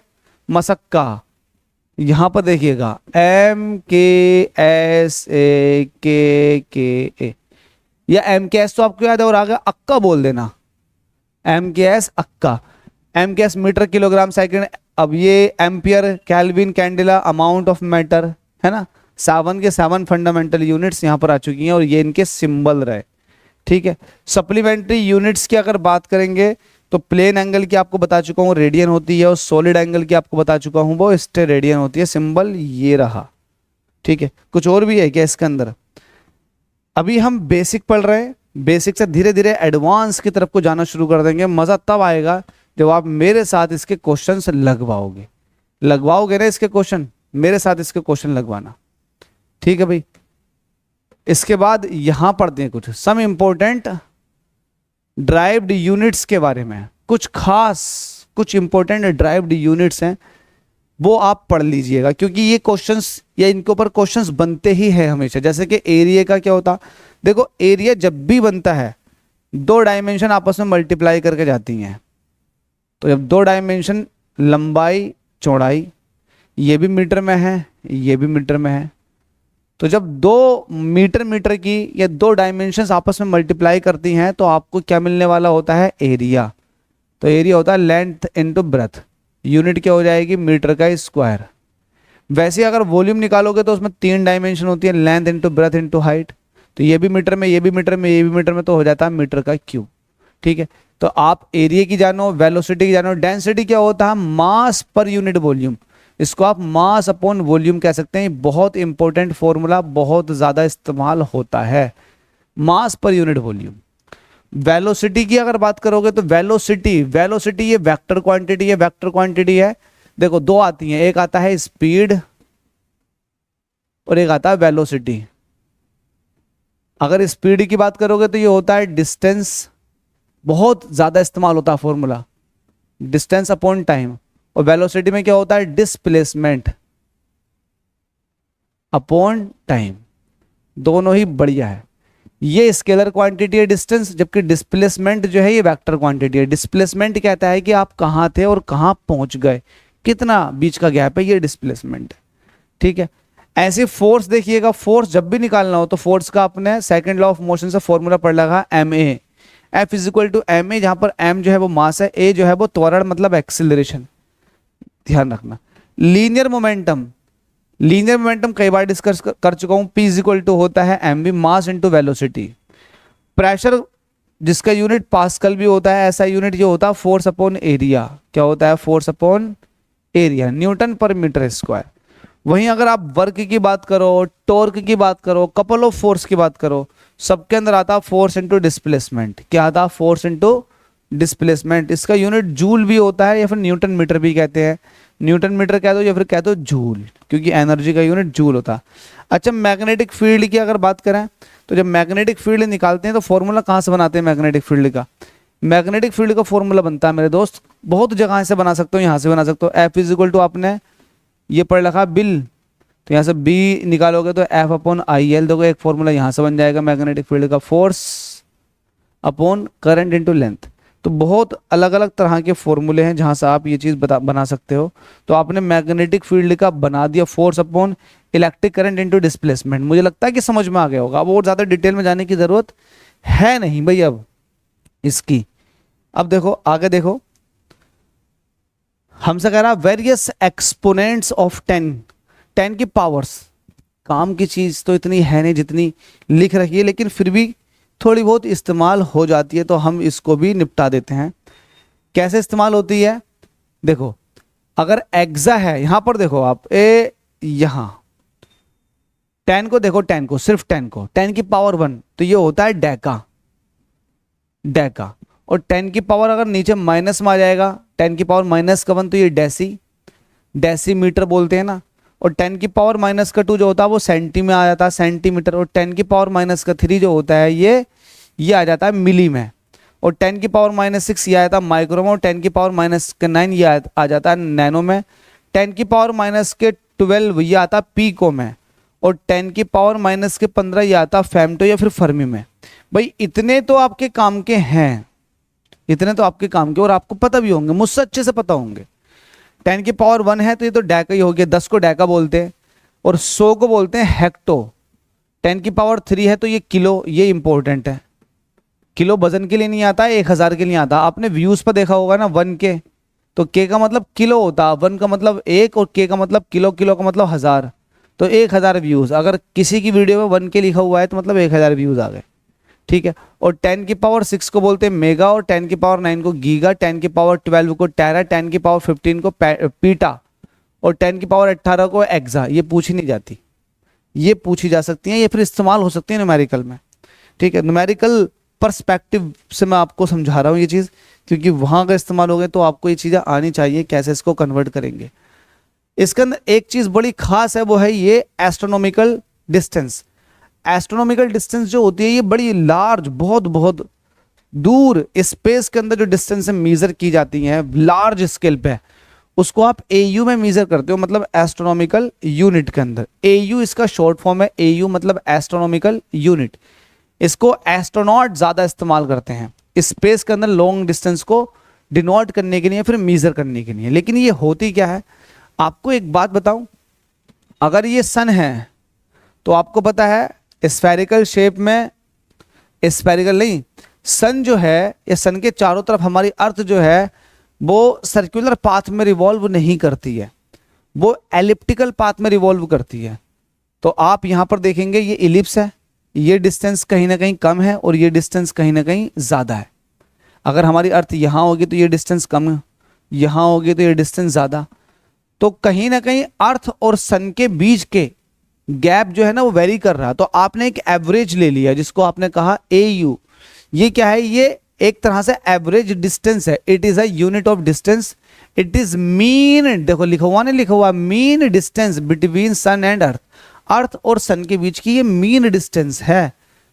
S1: मसक्का। यहां पर देखिएगा, MKS या MKS तो आपको याद है, और आगे अक्का बोल देना, MKS aka. MKS metre kilogram second. अब ये ampere, kelvin, candela, amount of matter, है ना। 7 के 7 फंडामेंटल यूनिट्स यहाँ पर आ चुकी हैं और ये इनके सिंबल रहे। ठीक है, सप्लीमेंट्री यूनिट्स की अगर बात करेंगे तो प्लेन एंगल की आपको बता चुका हूँ रेडियन होती है, और सॉलिड एंगल की आपको बता चुका हूँ वो स्टेरेडियन होती है। सिंबल ये रहा। ठीक है, कुछ और भी है क्या इसके अंदर? अभी हम बेसिक पढ़ रहे हैं, बेसिक से धीरे धीरे एडवांस की तरफ को जाना शुरू कर देंगे। मजा तब आएगा जब आप मेरे साथ इसके क्वेश्चंस लगवाओगे ना, इसके क्वेश्चन मेरे साथ इसके क्वेश्चन लगवाना। ठीक है भाई, इसके बाद यहां पढ़ते हैं कुछ सम इंपॉर्टेंट ड्राइव्ड यूनिट्स के बारे में। कुछ इंपॉर्टेंट ड्राइव्ड यूनिट्स हैं, वो आप पढ़ लीजिएगा, क्योंकि ये क्वेश्चंस या इनके ऊपर क्वेश्चंस बनते ही है हमेशा। जैसे कि एरिया का क्या होता, देखो एरिया जब भी बनता है 2 डायमेंशन आपस में मल्टीप्लाई करके जाती हैं। तो जब 2 डायमेंशन, लंबाई चौड़ाई, ये भी मीटर में है, ये भी मीटर में है, तो जब 2 मीटर की या 2 डायमेंशंस आपस में मल्टीप्लाई करती हैं तो आपको क्या मिलने वाला होता है? एरिया। तो एरिया होता है लेंथ इनटू ब्रेथ। यूनिट क्या हो जाएगी, मीटर का स्क्वायर। वैसे अगर वॉल्यूम निकालोगे तो उसमें 3 डायमेंशन होती है, length into breadth into height. तो ये भी मीटर में, ये भी मीटर में, ये भी मीटर में, तो हो जाता है मीटर का क्यूब। ठीक है, तो आप एरिया की जानो, वेलोसिटी की जानो, डेंसिटी क्या होता है, मास पर यूनिट वॉल्यूम। इसको आप मास अपॉन वॉल्यूम कह सकते हैं। बहुत इंपॉर्टेंट फॉर्मूला, बहुत ज्यादा इस्तेमाल होता है, मास पर यूनिट वॉल्यूम। वेलोसिटी की अगर बात करोगे तो वेलोसिटी, वेलोसिटी ये वेक्टर क्वांटिटी है, वेक्टर क्वांटिटी है। देखो दो आती हैं, एक आता है स्पीड और एक आता है वेलोसिटी। अगर स्पीड की बात करोगे तो ये होता है डिस्टेंस, बहुत ज्यादा इस्तेमाल होता है फॉर्मूला, डिस्टेंस अपॉन टाइम। और वेलोसिटी में क्या होता है, डिस्प्लेसमेंट अपॉन टाइम। दोनों ही बढ़िया है। ये स्केलर क्वांटिटी है डिस्टेंस, जबकि डिस्प्लेसमेंट जो है ये वेक्टर क्वांटिटी है। डिस्प्लेसमेंट कहता है कि आप कहां थे और कहां पहुंच गए, कितना बीच का गैप है, ये डिस्प्लेसमेंट है। ठीक है, ऐसे फोर्स देखिएगा, फोर्स जब भी निकालना हो तो फोर्स का अपने सेकंड लॉ ऑफ मोशन से फॉर्मूला पढ़ लगा, M A, F is equal to M A, जहां पर एम जो है वो मास है, ए जो है वो त्वरण मतलब एक्सिलरेशन। ध्यान रखना। लीनियर मोमेंटम, लीनियर मोमेंटम कई बार डिस्कस कर चुका हूं, पी इज इक्वल टू होता है M V, mass into velocity. Pressure जिसका यूनिट पास्कल भी होता है, ऐसा यूनिट जो होता है फोर्स अपॉन एरिया। क्या होता है, फोर्स अपॉन एरिया, न्यूटन पर मीटर स्क्वायर। वहीं अगर आप वर्क की बात करो, टॉर्क की बात करो, कपल ऑफ फोर्स की बात करो, सबके अंदर आता फोर्स इंटू डिस्प्लेसमेंट। क्या आता, फोर्स इंटू डिस्प्लेसमेंट। इसका यूनिट जूल भी होता है या फिर न्यूटन मीटर भी कहते हैं। न्यूटन मीटर कह दो या फिर कह दो जूल, क्योंकि एनर्जी का यूनिट जूल होता है। अच्छा, मैग्नेटिक फील्ड की अगर बात करें तो जब मैग्नेटिक फील्ड निकालते हैं तो फॉर्मूला कहाँ से बनाते हैं मैग्नेटिक फील्ड का? मैग्नेटिक फील्ड का फॉर्मूला बनता है मेरे दोस्त बहुत जगह से बना सकते हो, यहाँ से बना सकते हो। एफ इज इक्वल टू आपने ये पढ़ रखा बिल, तो यहाँ से बी निकालोगे तो एफ अपॉन आई एल। देखो एक फॉर्मूला यहाँ से बन जाएगा मैग्नेटिक फील्ड का, force upon current into length. तो बहुत अलग अलग तरह के फॉर्मूले हैं जहां से आप ये चीज बना सकते हो। तो आपने मैग्नेटिक फील्ड का बना दिया, force upon electric current into displacement. मुझे लगता है कि समझ में आ गया होगा, अब और ज्यादा डिटेल में जाने की जरूरत है नहीं भाई अब इसकी। अब देखो आगे देखो, हमसे कह रहा वेरियस एक्सपोनेंट्स ऑफ 10 की पावर्स। काम की चीज तो इतनी है नहीं जितनी लिख रखी है, लेकिन फिर भी थोड़ी बहुत इस्तेमाल हो जाती है, तो हम इसको भी निपटा देते हैं। कैसे इस्तेमाल होती है, देखो अगर एक्सा है, यहां पर देखो आप ए, यहां 10 को देखो, 10 को सिर्फ 10 को, 10 की पावर 1 तो ये होता है डेका, डेका। और 10 की पावर अगर नीचे माइनस में आ जाएगा, 10 की पावर माइनस का 1 तो ये डेसी, डेसीमीटर बोलते हैं ना। और 10 की पावर माइनस का 2 जो होता है वो सेंटी में आ जाता है, सेंटीमीटर। और 10 की पावर माइनस का 3 जो होता है ये आ जाता है मिली में। और 10 की पावर माइनस 6 ये आ जाता है माइक्रो में। और 10 की पावर माइनस के 9 ये आ जाता है नैनो में। 10 की पावर माइनस के 12 ये आता है पीको में। और 10 की पावर माइनस के 15 ये आता है फेम्टो या फिर फर्मी में। भाई इतने तो आपके काम के हैं, इतने तो आपके काम के, और आपको पता भी होंगे, मुझसे अच्छे से पता होंगे। 10 की पावर 1 है तो ये तो डेका ही हो गया, 10 को डेका बोलते हैं और 100 को बोलते हैं हेक्टो। 10 की पावर 3 है तो ये किलो, ये इंपॉर्टेंट है। किलो वजन के लिए नहीं आता है, 1000 के लिए आता है। आपने व्यूज पर देखा होगा ना 1 के, तो के का मतलब किलो होता है, 1 का मतलब 1 और के का मतलब किलो, किलो का मतलब 1000। तो 1000 व्यूज, अगर किसी की वीडियो में 1 के लिखा हुआ है तो मतलब 1000 व्यूज आ गए। ठीक है, और 10 की पावर 6 को बोलते हैं मेगा, और 10 की पावर 9 को गीगा, 10 की पावर 12 को टेरा, 10 की पावर 15 को पीटा, और 10 की पावर 18 को एक्सा। ये पूछी नहीं जाती, ये पूछी जा सकती है, ये फिर इस्तेमाल हो सकती है न्यूमेरिकल में। ठीक है, न्यूमेरिकल पर्सपेक्टिव से मैं आपको समझा रहा हूँ ये चीज़, क्योंकि वहाँ अगर इस्तेमाल हो गए तो आपको ये चीज़ें आनी चाहिए कैसे इसको कन्वर्ट करेंगे। इसके अंदर एक चीज़ बड़ी खास है, वो है ये एस्ट्रोनॉमिकल डिस्टेंस। एस्ट्रोनॉमिकल डिस्टेंस जो होती है ये बड़ी लार्ज, बहुत बहुत दूर स्पेस के अंदर जो डिस्टेंस मेजर की जाती हैं लार्ज स्केल पे, उसको आप एयू में मेजर करते हो, मतलब एस्ट्रोनॉमिकल यूनिट के अंदर। एयू इसका शॉर्ट फॉर्म है, एयू मतलब एस्ट्रोनॉमिकल यूनिट। इसको एस्ट्रोनॉट ज्यादा इस्तेमाल करते हैं स्पेस के अंदर लॉन्ग डिस्टेंस को डिनोट करने के लिए, फिर मेजर करने के लिए। लेकिन ये होती क्या है, आपको एक बात बताऊं, अगर ये सन है तो आपको पता है स्फेरिकल शेप में, स्फेरिकल नहीं, सन जो है, ये सन के चारों तरफ हमारी अर्थ जो है वो सर्कुलर पाथ में रिवॉल्व नहीं करती है, वो एलिप्टिकल पाथ में रिवॉल्व करती है। तो आप यहां पर देखेंगे ये इलिप्स है, ये डिस्टेंस कहीं ना कहीं कम है और ये डिस्टेंस कहीं ना कहीं ज़्यादा है। अगर हमारी अर्थ यहाँ होगी तो ये डिस्टेंस कम है, यहाँ होगी तो ये डिस्टेंस ज़्यादा। तो कहीं ना कहीं अर्थ और सन के बीच के गैप जो है ना वो वेरी कर रहा है। तो आपने एक एवरेज ले लिया जिसको आपने कहा AU। ये क्या है? ये एक तरह से एवरेज डिस्टेंस है। It is a unit of distance. It is mean, देखो लिखा हुआ नहीं लिखा हुआ, mean distance between sun and earth. Earth और सन के बीच की ये मीन डिस्टेंस है,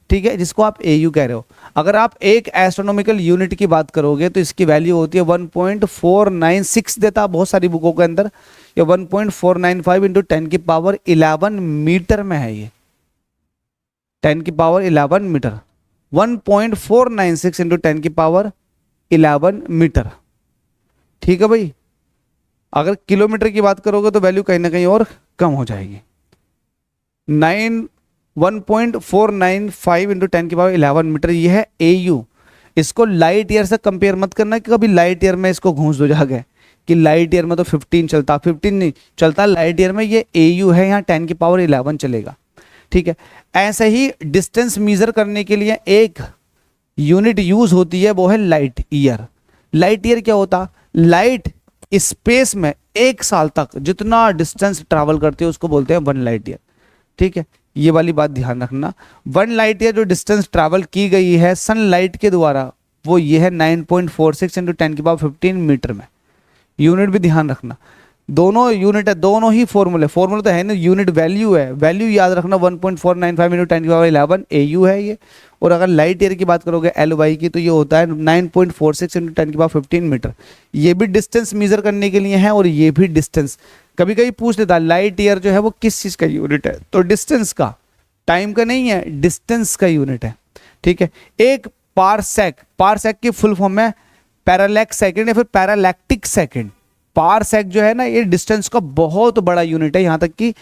S1: ठीक है, जिसको आप AU कह रहे हो। अगर आप एक एस्ट्रोनॉमिकल यूनिट की बात करोगे तो इसकी वैल्यू होती है 1.496 देता बहुत सारी बुकों के अंदर, ये 1.495 इंटू 10 की पावर 11 मीटर में है। ये 10 की पावर 11 मीटर, 1.496 इंटू 10 की पावर 11 मीटर, ठीक है भाई। अगर किलोमीटर की बात करोगे तो वैल्यू कहीं ना कहीं और कम हो जाएगी। 1.495 इंटू 10 की पावर 11 मीटर, ये है AU। इसको लाइट ईयर से कंपेयर मत करना कि कभी लाइट ईयर में इसको घूस दो जाके कि लाइट ईयर में तो 15 चलता, 15 नहीं चलता लाइट ईयर में, ये AU है, यहाँ 10 की पावर 11 चलेगा, ठीक है। ऐसे ही डिस्टेंस मेजर करने के लिए एक यूनिट यूज होती है, वो है लाइट ईयर। लाइट ईयर क्या होता? लाइट स्पेस में 1 साल तक जितना डिस्टेंस ट्रैवल करती है उसको बोलते हैं 1 लाइट ईयर, ठीक है। ये वाली बात ध्यान रखना। 1 लाइट ईयर जो डिस्टेंस ट्रैवल की गई है सनलाइट के द्वारा, वो ये है 9.46 इंटू 10 की पावर 15 मीटर में। यूनिट भी ध्यान रखना, दोनों यूनिट है, दोनों ही फॉर्मूले तो है ना, यूनिट वैल्यू है, वैल्यू याद रखना 1.495 इंटू 10 की पावर 11 AU है ये। और अगर लाइट ईयर की बात करोगे LY की तो ये होता है 9.46 इंटू 10 की पावर 15 मीटर। ये भी डिस्टेंस मेजर करने के लिए है और ये भी डिस्टेंस। कभी कभी पूछ लेता है लाइट ईयर जो है वो किस चीज़ का यूनिट है, तो डिस्टेंस का, टाइम का नहीं है, डिस्टेंस का यूनिट है, ठीक है। एक पारसेक की फुल फॉर्म है पैरालैक्स सेकंड या फिर पैरालैक्टिक सेकंड। पारसेक जो है ना ये डिस्टेंस का बहुत बड़ा यूनिट है, यहां तक कि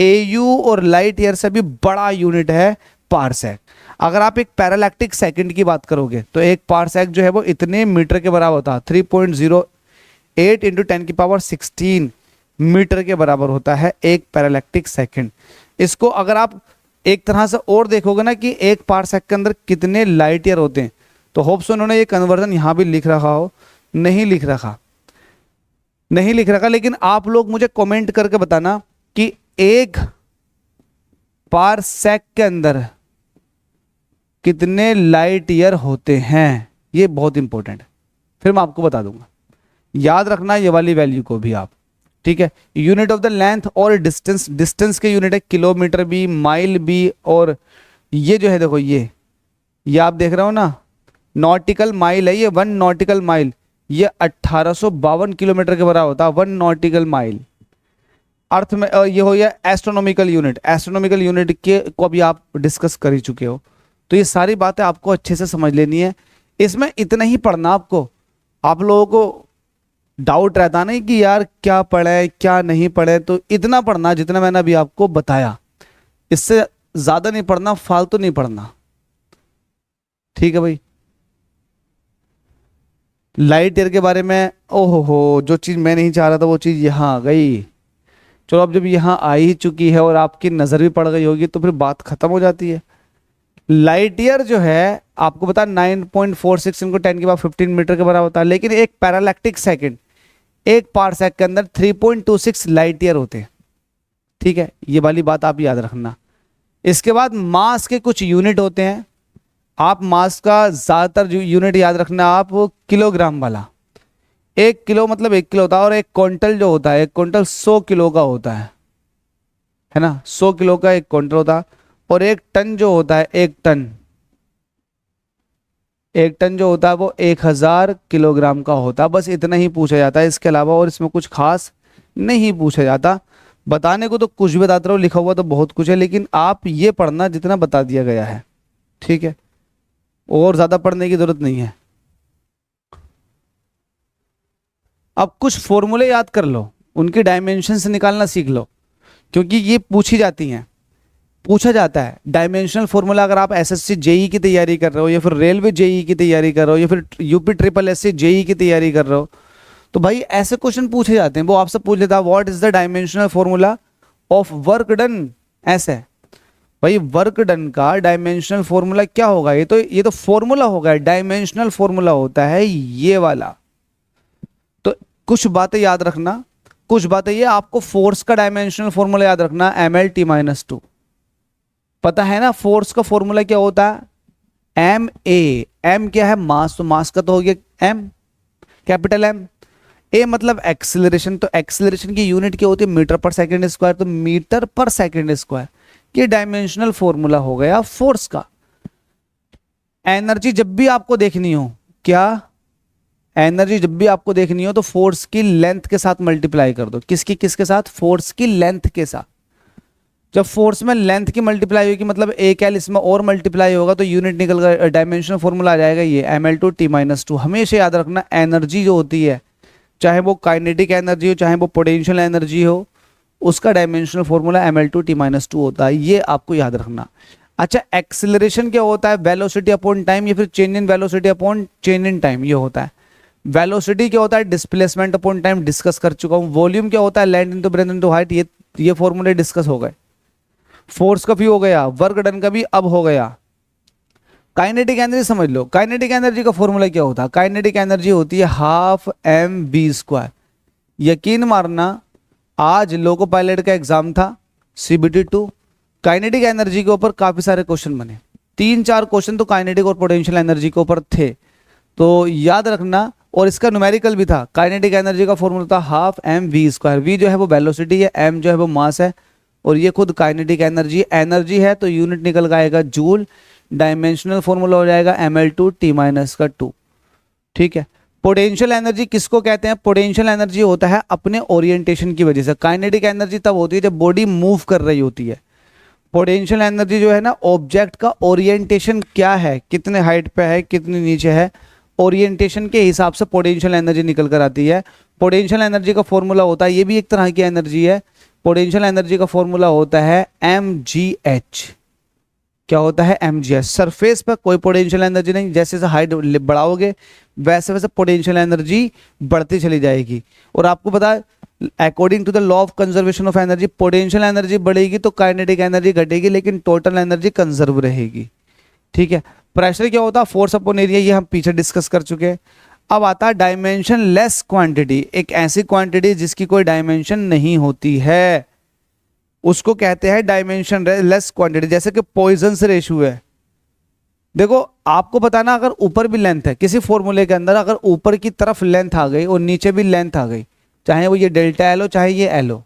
S1: AU और लाइट ईयर से भी बड़ा यूनिट है पारसेक। अगर आप एक पैरालैक्टिक सेकंड की बात करोगे तो एक पारसेक जो है वो इतने मीटर के बराबर होता है, 3.08 इंटू 10 की पावर 16 मीटर के बराबर होता है एक पैरालैक्टिक सेकंड। इसको अगर आप एक तरह से और देखोगे ना कि एक पारसेक के अंदर कितने लाइट ईयर होते हैं, तो होप्स उन्होंने ये कन्वर्जन यहां भी लिख रखा हो, नहीं लिख रखा, लेकिन आप लोग मुझे कमेंट करके बताना कि एक पारसेक के अंदर कितने लाइट ईयर होते हैं। ये बहुत इंपॉर्टेंट है, फिर मैं आपको बता दूंगा, याद रखना ये वाली वैल्यू को भी आप, ठीक है। यूनिट ऑफ द लेंथ और डिस्टेंस के यूनिट है किलोमीटर भी, माइल भी, और ये जो है देखो ये आप देख रहे हो ना नॉटिकल माइल है, ये 1 नॉटिकल माइल ये 1852 किलोमीटर के बराबर होता है 1 नॉटिकल माइल। अर्थ में ये हो या एस्ट्रोनॉमिकल यूनिट के को अभी आप डिस्कस कर ही चुके हो, तो ये सारी बातें आपको अच्छे से समझ लेनी है। इसमें इतना ही पढ़ना आपको। आप लोगों को डाउट रहता नहीं कि यार क्या पढ़े क्या नहीं पढ़े, तो इतना पढ़ना जितना मैंने अभी आपको बताया, इससे ज्यादा नहीं पढ़ना, फालतू नहीं पढ़ना, ठीक है भाई। लाइट ईयर के बारे में ओहो हो, जो चीज़ मैं नहीं चाह रहा था वो चीज़ यहाँ आ गई। चलो अब जब यहाँ आ ही चुकी है और आपकी नज़र भी पड़ गई होगी तो फिर बात खत्म हो जाती है। लाइट ईयर जो है आपको पता 9.46 इनको 10 की पावर 15 मीटर के बराबर होता है, लेकिन एक पैरालैक्टिक सेकंड, एक पारसेक के अंदर 3.26 लाइट ईयर होते हैं, ठीक है। ये वाली बात आप याद रखना। इसके बाद मास के कुछ यूनिट होते हैं। आप मास का ज़्यादातर यूनिट याद रखना आप किलोग्राम वाला। 1 किलो मतलब 1 किलो होता है, और एक क्विंटल जो होता है, एक क्विंटल 100 किलो का होता है ना, 100 किलो का एक क्विंटल होता है। और एक टन जो होता है, एक टन जो होता है वो 1000 किलोग्राम का होता है। बस इतना ही पूछा जाता है, इसके अलावा और इसमें कुछ खास नहीं पूछा जाता। बताने को तो कुछ भी बताते रहो, लिखा हुआ तो बहुत कुछ है, लेकिन आप ये पढ़ना जितना बता दिया गया है, ठीक है, और ज्यादा पढ़ने की जरूरत नहीं है। अब कुछ फॉर्मूले याद कर लो, उनकी डायमेंशन से निकालना सीख लो, क्योंकि ये पूछा जाता है डायमेंशनल फॉर्मूला। अगर आप एसएससी जेई की तैयारी कर रहे हो, या फिर रेलवे जेई की तैयारी कर रहे हो, या फिर यूपी ट्रिपल एससी जेई की तैयारी कर रहे हो, तो भाई ऐसे क्वेश्चन पूछे जाते हैं। वो आपसे पूछ लेता है what is the dimensional formula of work done, ऐसे भाई वर्क डन का डायमेंशनल फॉर्मूला क्या होगा? ये तो फॉर्मूला होगा, डायमेंशनल फॉर्मूला होता है ये वाला। तो कुछ बातें याद रखना, कुछ बातें ये आपको फोर्स का डायमेंशनल फॉर्मूला याद रखना, ml_t-2 पता है ना। फोर्स का फॉर्मूला क्या होता है? एम ए, एम क्या है? मास, तो मास का तो हो गया एम, कैपिटल एम। ए मतलब एक्सेलरेशन, तो एक्सेलरेशन की यूनिट क्या होती है? मीटर पर सेकंड स्क्वायर, तो मीटर पर सेकंड स्क्वायर। ये डायमेंशनल फॉर्मूला हो गया फोर्स का। एनर्जी जब भी आपको देखनी हो, क्या एनर्जी जब भी आपको देखनी हो तो फोर्स की लेंथ के साथ मल्टीप्लाई कर दो। किसके साथ? फोर्स की लेंथ के साथ। जब फोर्स में लेंथ की मल्टीप्लाई होगी मतलब एक एल इसमें और मल्टीप्लाई होगा तो यूनिट निकल कर डायमेंशनल फॉर्मूला आ जाएगा ये ml/t-2। हमेशा याद रखना एनर्जी जो होती है, चाहे वो काइनेटिक एनर्जी हो चाहे वो पोटेंशियल एनर्जी हो, उसका डायमेंशनल फॉर्मूला ml/t-2 होता है, ये आपको याद रखना। अच्छा, एक्सेलरेशन क्या होता है? वेलोसिटी अपॉन टाइम या फिर change in velocity upon change in time, ये होता है। वेलोसिटी क्या होता है? डिस्प्लेसमेंट अपॉन टाइम, डिस्कस कर चुका हूं। वॉल्यूम क्या होता है? Length into breadth into height, ये फॉर्मूले डिस्कस हो गए। फोर्स का भी हो गया, वर्क डन का भी अब हो गया। काइनेटिक एनर्जी समझ लो, काइनेटिक एनर्जी का फॉर्मूला क्या होता है? काइनेटिक एनर्जी होती है हाफ mv²। यकीन मारना आज लोको पायलट का एग्जाम था CBT2, काइनेटिक एनर्जी के ऊपर काफी सारे क्वेश्चन बने, 3-4 क्वेश्चन तो काइनेटिक और पोटेंशियल एनर्जी के ऊपर थे, तो याद रखना। और इसका न्यूमेरिकल भी था। काइनेटिक एनर्जी का फॉर्मूला था हाफ mv²। v जो है वो वेलोसिटी है, m जो है वो मास है, और ये खुद काइनेटिक एनर्जी है, तो यूनिट निकल आएगा जूल। डायमेंशनल फॉर्मूला हो जाएगा ml/t-2। ठीक है। पोटेंशियल एनर्जी किसको कहते हैं? पोटेंशियल एनर्जी होता है अपने ओरिएंटेशन की वजह से। काइनेटिक एनर्जी तब होती है जब बॉडी मूव कर रही होती है। पोटेंशियल एनर्जी जो है ना, ऑब्जेक्ट का ओरिएंटेशन क्या है, कितने हाइट पे है, कितने नीचे है, ओरिएंटेशन के हिसाब से पोटेंशियल एनर्जी निकल कर आती है। पोटेंशियल एनर्जी का फॉर्मूला होता है, ये भी एक तरह की एनर्जी है। पोटेंशियल एनर्जी का फॉर्मूला होता है mgh। क्या होता है? mgh। सरफेस पर कोई पोटेंशियल एनर्जी नहीं, जैसे जैसे हाइट बढ़ाओगे वैसे वैसे पोटेंशियल एनर्जी बढ़ती चली जाएगी। और आपको पता है according to the law of conservation of energy, potential energy बढ़ेगी तो काइनेटिक एनर्जी घटेगी, लेकिन टोटल एनर्जी कंजर्व रहेगी। ठीक है। प्रेशर क्या होता है? फोर्स अपॉन एरिया, ये हम पीछे डिस्कस कर चुके हैं। अब आता है डायमेंशन लेस क्वांटिटी, एक ऐसी क्वांटिटी जिसकी कोई डायमेंशन नहीं होती है, उसको कहते हैं डायमेंशन लेस क्वांटिटी। जैसे कि पॉइजन्स रेशियो है। देखो आपको बताना, अगर ऊपर भी लेंथ है किसी फॉर्मूले के अंदर, अगर ऊपर की तरफ लेंथ आ गई और नीचे भी लेंथ आ गई, चाहे वो ये डेल्टा एल हो चाहे ये एल हो,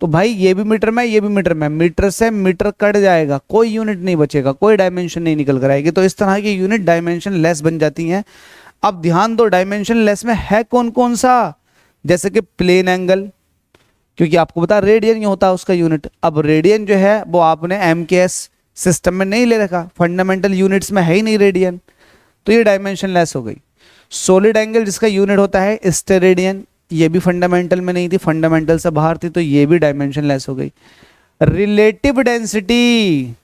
S1: तो भाई ये भी मीटर में ये भी मीटर में, मीटर से मीटर कट जाएगा, कोई यूनिट नहीं बचेगा, कोई डायमेंशन नहीं निकल कर आएगी। तो इस तरह की यूनिट डायमेंशन लेस बन जाती हैं। अब ध्यान दो, डायमेंशन लेस में है कौन कौन सा? जैसे कि प्लेन एंगल, क्योंकि आपको पता रेडियन ही होता है उसका यूनिट। अब रेडियन जो है वो आपने MKS सिस्टम में नहीं ले रखा, फंडामेंटल यूनिट्स में है ही नहीं रेडियन, तो ये डायमेंशन लेस हो गई। सॉलिड एंगल जिसका यूनिट होता है स्टेरेडियन, ये भी फंडामेंटल में नहीं थी, फंडामेंटल से बाहर थी, तो ये भी डायमेंशन लेस हो गई। रिलेटिव डेंसिटी,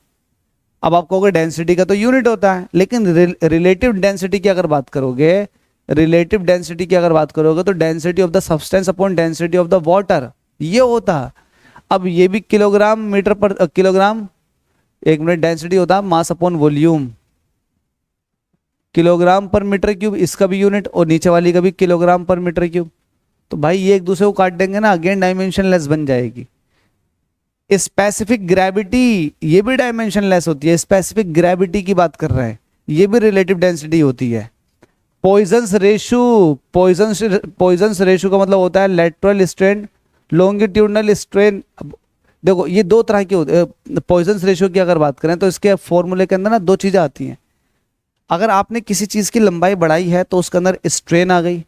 S1: अब आप कहोगे डेंसिटी का तो यूनिट होता है, लेकिन रिलेटिव डेंसिटी की अगर बात करोगे, रिलेटिव डेंसिटी की अगर बात करोगे तो density of the substance upon density of the water, ये होता है। अब ये भी किलोग्राम मीटर पर किलोग्राम, एक मिनट, डेंसिटी होता है मास अपॉन वॉल्यूम, किलोग्राम पर मीटर क्यूब, इसका भी यूनिट, और नीचे वाली का भी किलोग्राम पर मीटर क्यूब। तो भाई ये एक दूसरे को काट देंगे ना, अगेन डायमेंशन लेस बन जाएगी। स्पेसिफिक ग्रेविटी, ये भी डायमेंशन लेस होती है। स्पेसिफिक ग्रेविटी की बात कर रहे हैं, ये भी रिलेटिव डेंसिटी होती है। पॉइजन्स रेशियो, पॉइजन्स रेशियो का मतलब होता है लेटरल स्ट्रेन, लॉन्गिट्यूडनल स्ट्रेन। देखो ये दो तरह की होती है। पॉइजन्स रेशियो की अगर बात करें तो इसके फॉर्मूले के अंदर ना 2 चीजें आती हैं। अगर आपने किसी चीज की लंबाई बढ़ाई है तो उसके अंदर स्ट्रेन आ गई,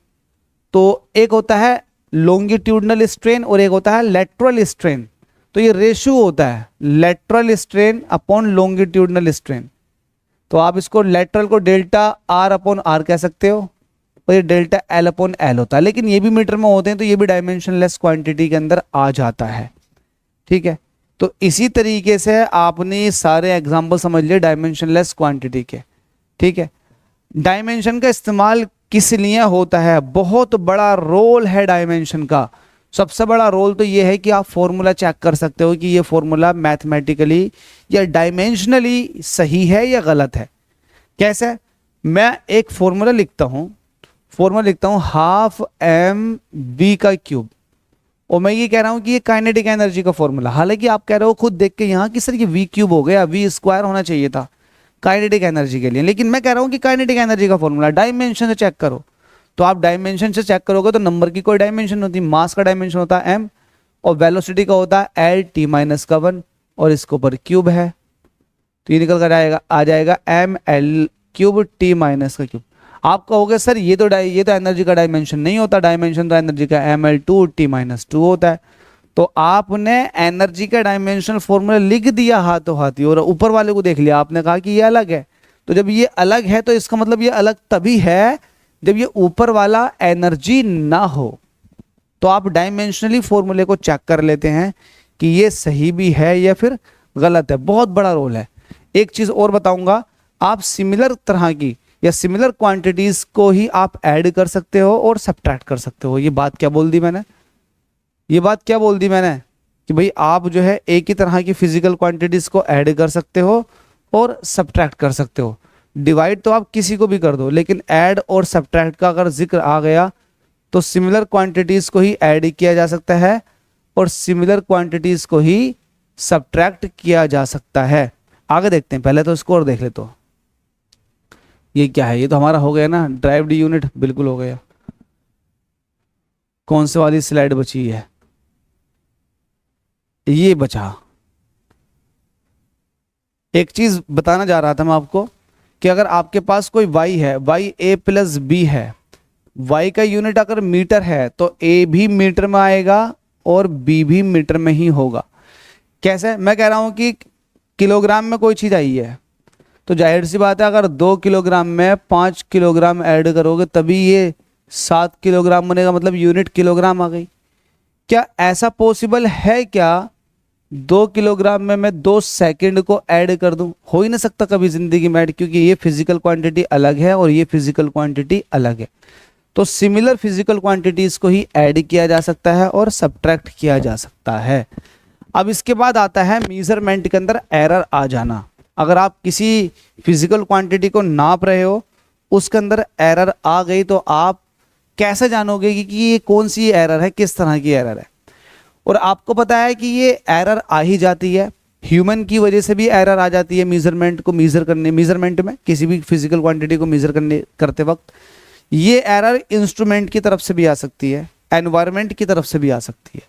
S1: तो एक होता है लॉन्गिट्यूडनल स्ट्रेन और एक होता है लेटरल स्ट्रेन। तो ये रेशियो होता है lateral strain upon longitudinal strain. तो आप इसको लेटरल को डेल्टा R अपॉन R कह सकते हो, और ये डेल्टा L अपॉन L होता है, लेकिन ये भी मीटर में होते हैं, तो ये भी डायमेंशन लेस क्वांटिटी के अंदर आ जाता है। ठीक है। तो इसी तरीके से आपने सारे एग्जाम्पल समझ लिए डायमेंशन लेस क्वांटिटी के। ठीक है। डायमेंशन का इस्तेमाल किस लिए होता है? बहुत बड़ा रोल है डायमेंशन का। सबसे बड़ा रोल तो ये है कि आप फॉर्मूला चेक कर सकते हो कि ये फॉर्मूला मैथमेटिकली या डायमेंशनली सही है या गलत है। कैसे? मैं एक फॉर्मूला लिखता हूं हाफ एम वी का क्यूब, और मैं ये कह रहा हूं कि ये काइनेटिक एनर्जी का फॉर्मूला। हालांकि आप कह रहे हो खुद देख के यहाँ कि सर ये वी क्यूब हो गया, वी स्क्वायर होना चाहिए था काइनेटिक एनर्जी के लिए, लेकिन मैं कह रहा हूं कि काइनेटिक एनर्जी का फॉर्मूला डायमेंशन से चेक करो। तो आप डायमेंशन से चेक करोगे तो नंबर की कोई डायमेंशन होती, मास का डायमेंशन होता है m, और वेलोसिटी का होता है एल टी माइनस का 1, और इसके ऊपर क्यूब है, तो ये निकल कर आ जाएगा M L cube T minus का क्यूब। आप कहोगे सर ये तो एनर्जी का डायमेंशन नहीं होता, डायमेंशन तो एनर्जी का M L two T minus two होता है। तो आपने एनर्जी का डायमेंशनल फॉर्मूला लिख दिया हाथों हाथी, और ऊपर वाले को देख लिया, आपने कहा कि ये अलग है। तो जब ये अलग है तो इसका मतलब ये अलग तभी है जब ये ऊपर वाला एनर्जी ना हो। तो आप डायमेंशनली फॉर्मूले को चेक कर लेते हैं कि ये सही भी है या फिर गलत है। बहुत बड़ा रोल है। एक चीज और बताऊंगा, आप सिमिलर तरह की या सिमिलर क्वांटिटीज को ही आप ऐड कर सकते हो और सब्ट्रैक्ट कर सकते हो। ये बात क्या बोल दी मैंने? कि भाई आप जो है एक ही तरह की फिजिकल क्वांटिटीज को ऐड कर सकते हो और सब्ट्रैक्ट कर सकते हो। डिवाइड तो आप किसी को भी कर दो, लेकिन ऐड और सब्ट्रैक्ट का अगर जिक्र आ गया तो सिमिलर क्वांटिटीज को ही ऐड किया जा सकता है और सिमिलर क्वांटिटीज को ही सब्ट्रैक्ट किया जा सकता है। आगे देखते हैं, पहले तो इसको और देख ले। तो ये क्या है? ये तो हमारा हो गया ना ड्राइव्ड यूनिट, बिल्कुल हो गया। कौन से वाली स्लाइड बची है? ये बचा। एक चीज बताना जा रहा था मैं आपको कि अगर आपके पास कोई y है, y a प्लस बी है, y का यूनिट अगर मीटर है तो a भी मीटर में आएगा और b भी मीटर में ही होगा। कैसे? मैं कह रहा हूं कि किलोग्राम में कोई चीज आई है तो जाहिर सी बात है अगर 2 किलोग्राम में 5 किलोग्राम ऐड करोगे तभी ये 7 किलोग्राम बनेगा, मतलब यूनिट किलोग्राम आ गई। क्या ऐसा पॉसिबल है क्या 2 किलोग्राम में मैं 2 सेकंड को ऐड कर दूं? हो ही नहीं सकता कभी जिंदगी में ऐड, क्योंकि ये फिजिकल क्वांटिटी अलग है और ये फिजिकल क्वांटिटी अलग है। तो सिमिलर फिजिकल क्वांटिटीज को ही ऐड किया जा सकता है और सब्ट्रैक्ट किया जा सकता है। अब इसके बाद आता है मेजरमेंट के अंदर एरर आ जाना। अगर आप किसी फिजिकल क्वांटिटी को नाप रहे हो, उसके अंदर एरर आ गई तो आप कैसे जानोगे कि ये कौन सी एरर है, किस तरह की एरर है? और आपको पता है कि ये एरर आ ही जाती है, ह्यूमन की वजह से भी एरर आ जाती है मेजरमेंट में किसी भी फिजिकल क्वांटिटी को मेजर करते वक्त। ये एरर इंस्ट्रूमेंट की तरफ से भी आ सकती है, एनवायरनमेंट की तरफ से भी आ सकती है।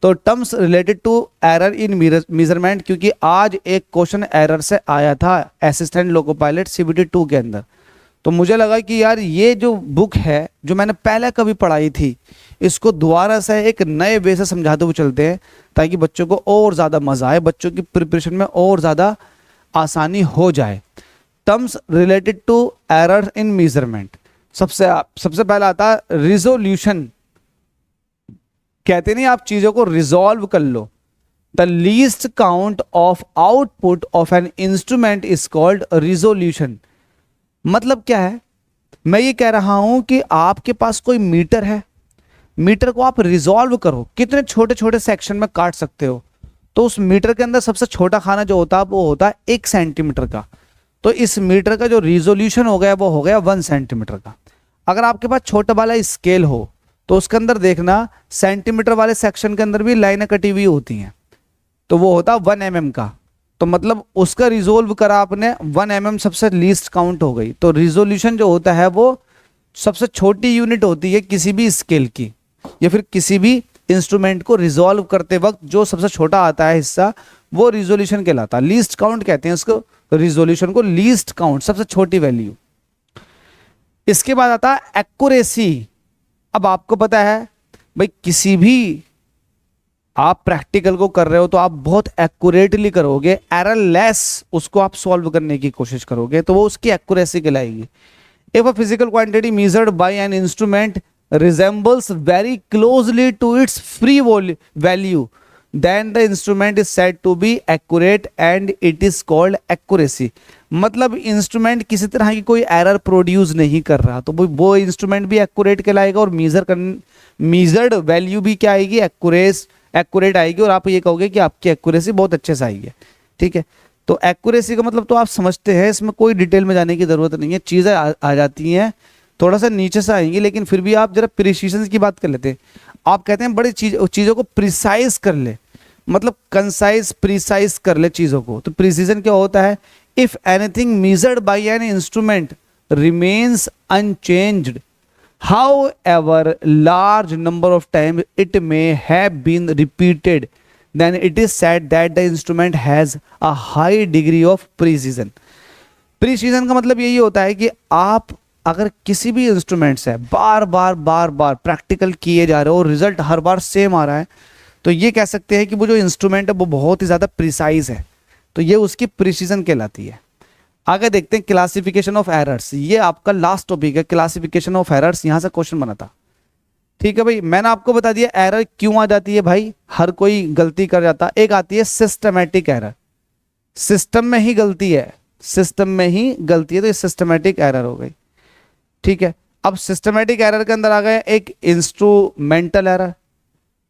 S1: तो terms related to error in measurement, क्योंकि आज एक क्वेश्चन एरर से आया था असिस्टेंट लोको पायलट CBT 2 के अंदर, तो मुझे लगा कि यार ये जो बुक है जो मैंने पहले कभी पढ़ाई थी, इसको दोबारा से एक नए वे से समझाते हुए चलते हैं ताकि बच्चों को और ज़्यादा मजा आए, बच्चों की प्रिपरेशन में और ज़्यादा आसानी हो जाए। Terms related to error in measurement, सबसे पहला आता है रिजोल्यूशन। कहते नहीं आप चीजों को रिजॉल्व कर लो। The least count of output of an instrument is called resolution. मतलब क्या है? मैं ये कह रहा हूं कि आपके पास कोई मीटर है, मीटर को आप रिजॉल्व करो, कितने छोटे छोटे सेक्शन में काट सकते हो। तो उस मीटर के अंदर सबसे छोटा खाना जो होता है वो होता है 1 सेंटीमीटर का। तो इस मीटर का जो रिजोल्यूशन हो गया वो हो गया 1 सेंटीमीटर का। अगर आपके पास छोटा वाला स्केल हो तो उसके अंदर देखना सेंटीमीटर वाले सेक्शन के अंदर भी लाइनें कटी हुई होती हैं, तो वो होता 1 mm का। तो मतलब उसका रिजोल्व करा आपने 1 mm, सबसे लीस्ट काउंट हो गई। तो रिजोल्यूशन जो होता है वो सबसे छोटी यूनिट होती है किसी भी स्केल की या फिर किसी भी इंस्ट्रूमेंट को रिजोल्व करते वक्त जो सबसे छोटा आता है हिस्सा वो रिजोल्यूशन कहलाता है। लीस्ट काउंट कहते हैं उसको, रिजोल्यूशन को लीस्ट काउंट, सबसे छोटी वैल्यू। इसके बाद आता है एक्यूरेसी। अब आपको पता है भाई किसी भी आप प्रैक्टिकल को कर रहे हो तो आप बहुत एक्यूरेटली करोगे, एरर लेस उसको आप सॉल्व करने की कोशिश करोगे, तो वो उसकी एक्यूरेसी कहलाएगी। If a physical quantity measured by an instrument resembles very closely to its free value, then the instrument is said to be accurate and it is called accuracy. मतलब इंस्ट्रूमेंट किसी तरह की कोई एरर प्रोड्यूस नहीं कर रहा, तो वो इंस्ट्रूमेंट भी एक्यूरेट कहलाएगा और मीजर्ड वैल्यू भी क्या आएगी, एक्यूरेट आएगी, और आप ये कहोगे कि आपकी एक्यूरेसी बहुत अच्छे से आई है। ठीक है, तो एक्यूरेसी का मतलब तो आप समझते हैं, इसमें कोई डिटेल में जाने की जरूरत नहीं है, चीज़ें आ जाती हैं, थोड़ा सा नीचे से आएंगी, लेकिन फिर भी आप जरा प्रिसीजन की बात कर लेते हैं। आप कहते हैं बड़ी चीज़ों को प्रिसाइज कर ले, मतलब कंसाइज प्रिसाइज कर ले चीज़ों को। तो प्रिसीजन क्या होता है, if anything measured by an instrument remains unchanged however large number of times it may have been repeated, then it is said that the instrument has a high degree of precision। Precision का मतलब यही होता है कि आप अगर किसी भी इंस्ट्रूमेंट से बार बार प्रैक्टिकल किए जा रहे हो और रिजल्ट हर बार सेम आ रहा है, तो ये कह सकते हैं कि वो जो इंस्ट्रूमेंट है वो बहुत ही ज़्यादा प्रिसाइज है, तो ये उसकी प्रिसीजन कहलाती है। आगे देखते हैं क्लासिफिकेशन ऑफ एरर्स, ये आपका लास्ट टॉपिक है, क्लासिफिकेशन ऑफ एरर्स, यहां से क्वेश्चन बना था। ठीक है भाई, मैंने आपको बता दिया एरर क्यों आ जाती है भाई, हर कोई गलती कर जाता। एक आती है सिस्टमैटिक एरर, सिस्टम में ही गलती है, सिस्टम में ही गलती है, तो ये सिस्टमैटिक एरर हो गई। ठीक है, अब सिस्टमैटिक एरर के अंदर आ गया एक इंस्ट्रूमेंटल एरर।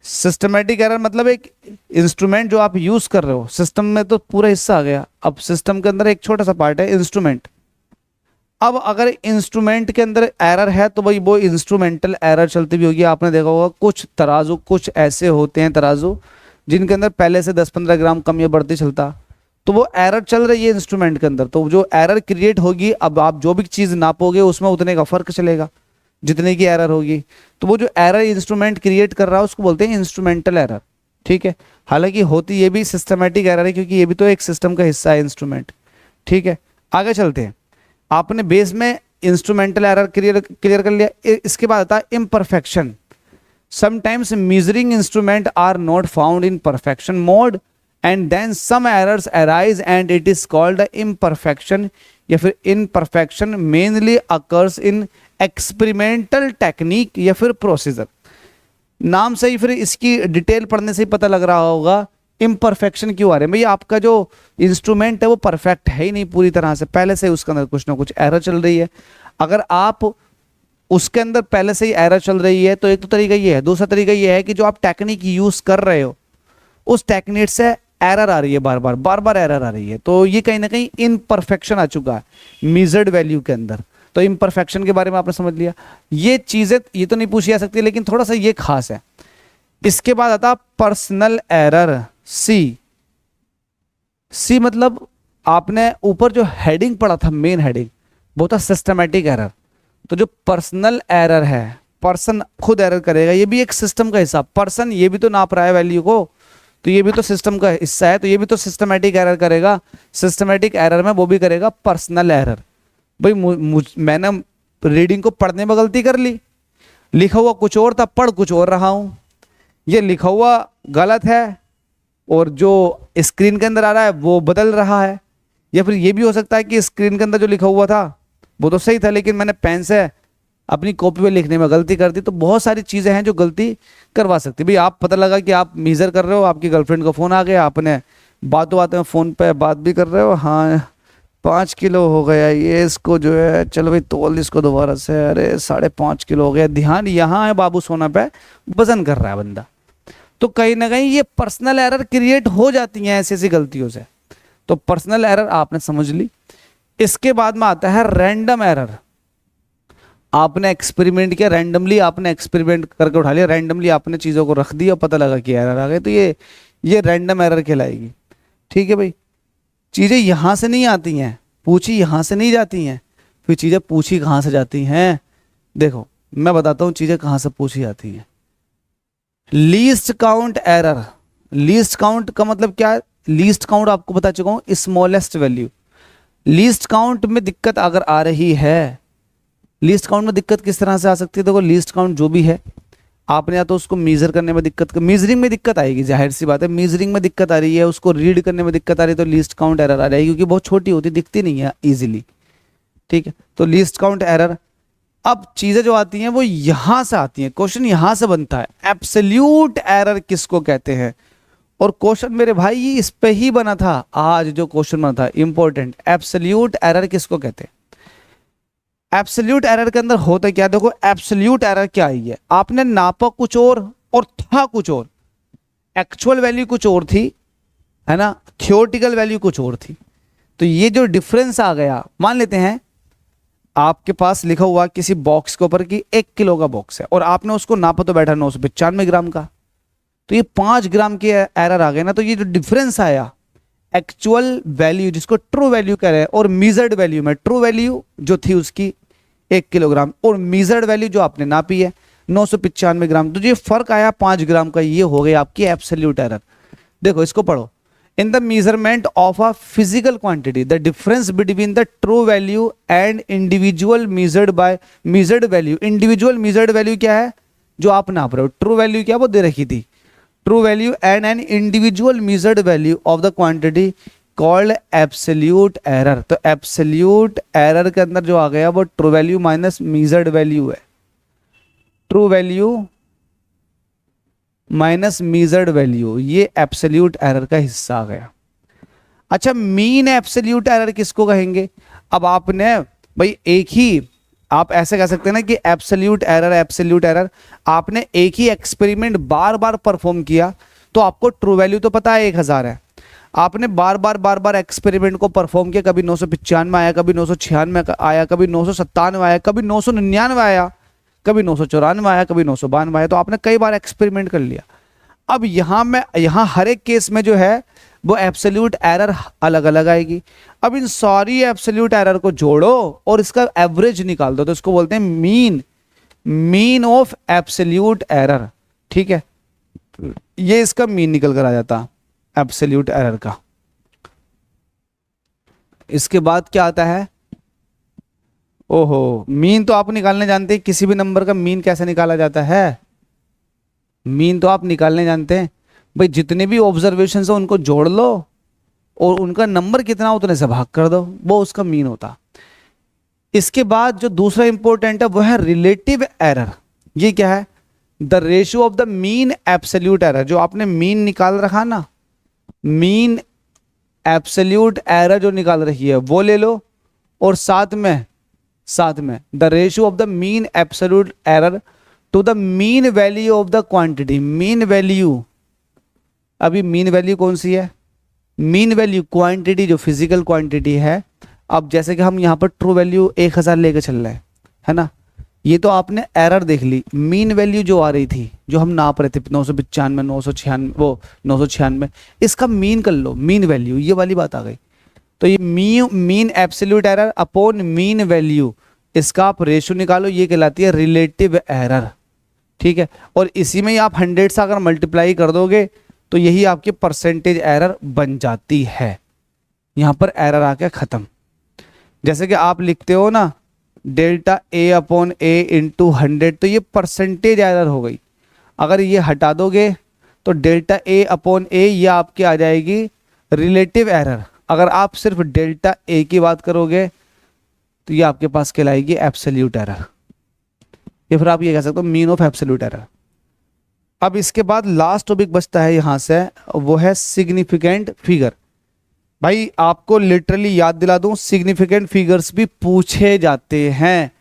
S1: सिस्टमैटिक एरर मतलब एक इंस्ट्रूमेंट जो आप यूज कर रहे हो, सिस्टम में तो पूरा हिस्सा आ गया, अब सिस्टम के अंदर एक छोटा सा पार्ट है इंस्ट्रूमेंट। अब अगर इंस्ट्रूमेंट के अंदर एरर है तो भाई वो इंस्ट्रूमेंटल एरर चलती भी होगी। आपने देखा होगा कुछ तराजू, कुछ ऐसे होते हैं तराजू जिनके अंदर पहले से 10-15 ग्राम कम या बढ़ती चलता, तो वो एरर चल रही है इंस्ट्रूमेंट के अंदर, तो जो एरर क्रिएट होगी, अब आप जो भी चीज़ नापोगे उसमें उतने का फर्क चलेगा जितने की एरर होगी, तो वो जो एरर इंस्ट्रूमेंट क्रिएट कर रहा है उसको बोलते हैं इंस्ट्रूमेंटल एरर। ठीक है, हालांकि होती ये भी सिस्टमैटिक एरर है, क्योंकि ये भी तो एक सिस्टम का हिस्सा है इंस्ट्रूमेंट। ठीक है, आगे चलते हैं। आपने बेस में इंस्ट्रूमेंटल एरर क्लियर कर लिया। इसके बाद आता है imperfection. Sometimes measuring instrument are not found in perfection mode and then some errors arise and it is called imperfection, या फिर imperfection mainly occurs in experimental technique या फिर प्रोसीजर। नाम से ही फिर इसकी डिटेल पढ़ने से ही पता लग रहा होगा इम्परफेक्शन क्यों आ रहे हैं। भाई आपका जो इंस्ट्रूमेंट है वो परफेक्ट है ही नहीं पूरी तरह से, पहले से उसके अंदर कुछ ना कुछ एरर चल रही है। अगर आप उसके अंदर पहले से ही एरर चल रही है तो एक तो तरीका ये है, दूसरा तरीका ये है कि जो आप टेक्निक यूज कर रहे हो उस टेक्निक से एरर आ रही है, बार बार एरर आ रही है, तो ये कहीं ना कहीं इम्परफेक्शन आ चुका है मेजर्ड वैल्यू के अंदर। तो इम्परफेक्शन के बारे में आपने समझ लिया। ये चीजें ये तो नहीं पूछी जा सकती, लेकिन थोड़ा सा ये खास है। इसके बाद आता पर्सनल एरर सी। सी मतलब आपने ऊपर जो हेडिंग पढ़ा था, मेन हेडिंग, वो था सिस्टमैटिक एरर। तो जो पर्सनल एरर है, पर्सन खुद एरर करेगा, ये भी एक सिस्टम का हिस्सा। पर्सन ये भी तो नाप रहा है वैल्यू को, तो ये भी तो सिस्टम का हिस्सा है, तो ये भी तो सिस्टमैटिक एरर करेगा। सिस्टमैटिक एरर में वो भी करेगा पर्सनल एरर। भाई मैंने रीडिंग को पढ़ने में गलती कर ली, लिखा हुआ कुछ और था, पढ़ कुछ और रहा हूं, ये लिखा हुआ गलत है और जो स्क्रीन के अंदर आ रहा है वो बदल रहा है। या फिर ये भी हो सकता है कि स्क्रीन के अंदर जो लिखा हुआ था वो तो सही था, लेकिन मैंने पेन से अपनी कॉपी पे लिखने में गलती कर दी। तो बहुत सारी चीज़ें हैं जो गलती करवा सकती। भाई आप पता लगा कि आप मेजर कर रहे हो, आपकी गर्लफ्रेंड का फ़ोन आ गया, आपने बातों में फ़ोन पे बात भी कर रहे हो, हाँ 5 किलो हो गया ये, इसको जो है चलो भाई तोल इसको दोबारा से, अरे 5.5 किलो हो गया, ध्यान यहाँ है बाबू सोना पे, वजन कर रहा है बंदा। तो कहीं ना कहीं ये पर्सनल एरर क्रिएट हो जाती हैं ऐसी ऐसी गलतियों से। तो पर्सनल एरर आपने समझ ली। इसके बाद में आता है रैंडम एरर। आपने एक्सपेरिमेंट किया, रैंडमली आपने एक्सपेरिमेंट करके उठा लिया, रैंडमली आपने चीज़ों को रख दिया, पता लगा कि एरर आ गए, तो ये रैंडम एरर कहलाएगी। ठीक है भाई, चीज़ें यहाँ से नहीं आती हैं, पूछी यहाँ से नहीं जाती हैं, फिर चीज़ें पूछी कहाँ से जाती हैं। देखो मैं बताता हूँ चीज़ें कहाँ से पूछी जाती हैं। Least count error. Least count का मतलब क्या है? लीस्ट काउंट आपको बता चुका हूँ, स्मॉलेस्ट वैल्यू। लीस्ट काउंट में दिक्कत अगर आ रही है, लीस्ट काउंट में दिक्कत किस तरह से आ सकती है? देखो लीस्ट काउंट जो भी है, आपने या तो उसको मेजर करने में दिक्कत, मेजरिंग में दिक्कत आएगी, जाहिर सी बात है। मेजरिंग में दिक्कत आ रही है, उसको रीड करने में दिक्कत आ रही है, तो लीस्ट काउंट एरर आ जाएगी, क्योंकि बहुत छोटी होती, दिखती नहीं है इजीली। ठीक है, तो लीस्ट काउंट एरर। अब चीजें जो आती हैं वो यहां से आती हैं, क्वेश्चन यहां से बनता है। एब्सोल्यूट एरर किसको कहते हैं? और क्वेश्चन मेरे भाई ये इस पे ही बना था, आज जो क्वेश्चन बना था इंपॉर्टेंट, एब्सोल्यूट एरर किसको कहते हैं। एब्सोल्यूट एरर के अंदर होता क्या, देखो एब्सोल्यूट एरर क्या है, आपने नापा कुछ और था कुछ और, एक्चुअल वैल्यू कुछ और थी, है ना, थ्योरेटिकल वैल्यू कुछ और थी। तो ये जो डिफरेंस आ गया, मान लेते हैं आपके पास लिखा हुआ किसी बॉक्स के ऊपर कि 1 किलो का बॉक्स है और आपने उसको नापा तो बैठा 995 ग्राम का, तो ये 5 ग्राम के एरर आ गए ना। तो ये जो डिफरेंस आया एक्चुअल वैल्यू जिसको ट्रू वैल्यू कह रहे हैं और मीजर्ड वैल्यू में, ट्रू वैल्यू जो थी उसकी 1 किलोग्राम और मीजर्ड वैल्यू जो आपने नापी है 995 ग्राम, तो ये फर्क आया 5 ग्राम का, ये हो गई आपकी एब्सोल्यूट एरर। देखो इसको पढ़ो, in the measurement of a physical quantity the difference between the true value and individual measured value, individual measured value क्या है जो आप नाप रहे हो, ट्रू वैल्यू क्या वो दे रखी थी, true value and an individual measured value of the quantity called absolute error. तो एब्सोल्यूट एरर के अंदर जो आ गया वो true value minus measured value है, true value minus measured value, ये एब्सोल्यूट एरर का हिस्सा आ गया। अच्छा मीन एब्सोल्यूट एरर किसको कहेंगे, अब आपने भाई एक ही, आप ऐसे कह सकते हैं ना कि एब्सोल्यूट एरर आपने एक ही एक्सपेरिमेंट बार बार परफॉर्म किया तो आपको ट्रू वैल्यू तो पता है 1000 है, आपने बार बार एक्सपेरिमेंट को परफॉर्म किया, कभी 995 आया, कभी 996 आया, कभी 997 आया, कभी 999 आया, कभी 994 आया, कभी 992 आया, तो आपने कई बार एक्सपेरिमेंट कर लिया। अब यहाँ हर एक केस में जो है वो एब्सोल्यूट एरर अलग अलग आएगी। अब इन सारी एब्सोल्यूट एरर को जोड़ो और इसका एवरेज निकाल दो, तो इसको बोलते हैं मीन ऑफ एब्सोल्यूट एरर। ठीक है, ये इसका मीन निकल कर आ जाता एब्सोल्यूट एरर का। इसके बाद क्या आता है, ओहो मीन तो आप निकालने जानते हैं, किसी भी नंबर का मीन कैसे निकाला जाता है, मीन तो आप निकालने जानते हैं भाई, जितने भी ऑब्जर्वेशन है उनको जोड़ लो और उनका नंबर कितना उतने से भाग कर दो, वो उसका मीन होता। इसके बाद जो दूसरा इंपॉर्टेंट है वो है रिलेटिव एरर। ये क्या है, the ratio of the mean absolute error, जो आपने मीन निकाल रखा ना, मीन एब्सोल्यूट एरर जो निकाल रखी है वो ले लो और साथ में the ratio of the mean absolute error to the mean value of the quantity. Mean value, अभी मीन वैल्यू कौन सी है, मीन वैल्यू क्वांटिटी जो फिजिकल क्वांटिटी है। अब जैसे कि हम यहाँ पर ट्रू वैल्यू 1000 लेके चल रहे हैं, है ना, ये तो आपने एरर देख ली, मीन वैल्यू जो आ रही थी जो हम नाप रहे थे 995 996 वो 996, इसका मीन कर लो, मीन वैल्यू, ये वाली बात आ गई। तो ये mean absolute error upon mean value, इसका आप रेशियो निकालो, ये कहलाती है रिलेटिव एरर। ठीक है, और इसी में ही आप 100 से अगर मल्टीप्लाई कर दोगे तो यही आपकी परसेंटेज एरर बन जाती है। यहां पर एरर आके खत्म। जैसे कि आप लिखते हो ना delta A upon A into 100, तो ये परसेंटेज एरर हो गई। अगर ये हटा दोगे तो डेल्टा ए अपॉन ए ये आपकी आ जाएगी रिलेटिव एरर। अगर आप सिर्फ डेल्टा ए की बात करोगे तो ये आपके पास कहलाएगी एब्सोल्यूट एरर, या फिर आप ये कह सकते हो मीन ऑफ एब्सोल्यूट एरर। अब इसके बाद लास्ट टॉपिक बचता है यहां से, वो है सिग्निफिकेंट फिगर। भाई आपको लिटरली याद दिला दूं, सिग्निफिकेंट फिगर्स भी पूछे जाते हैं,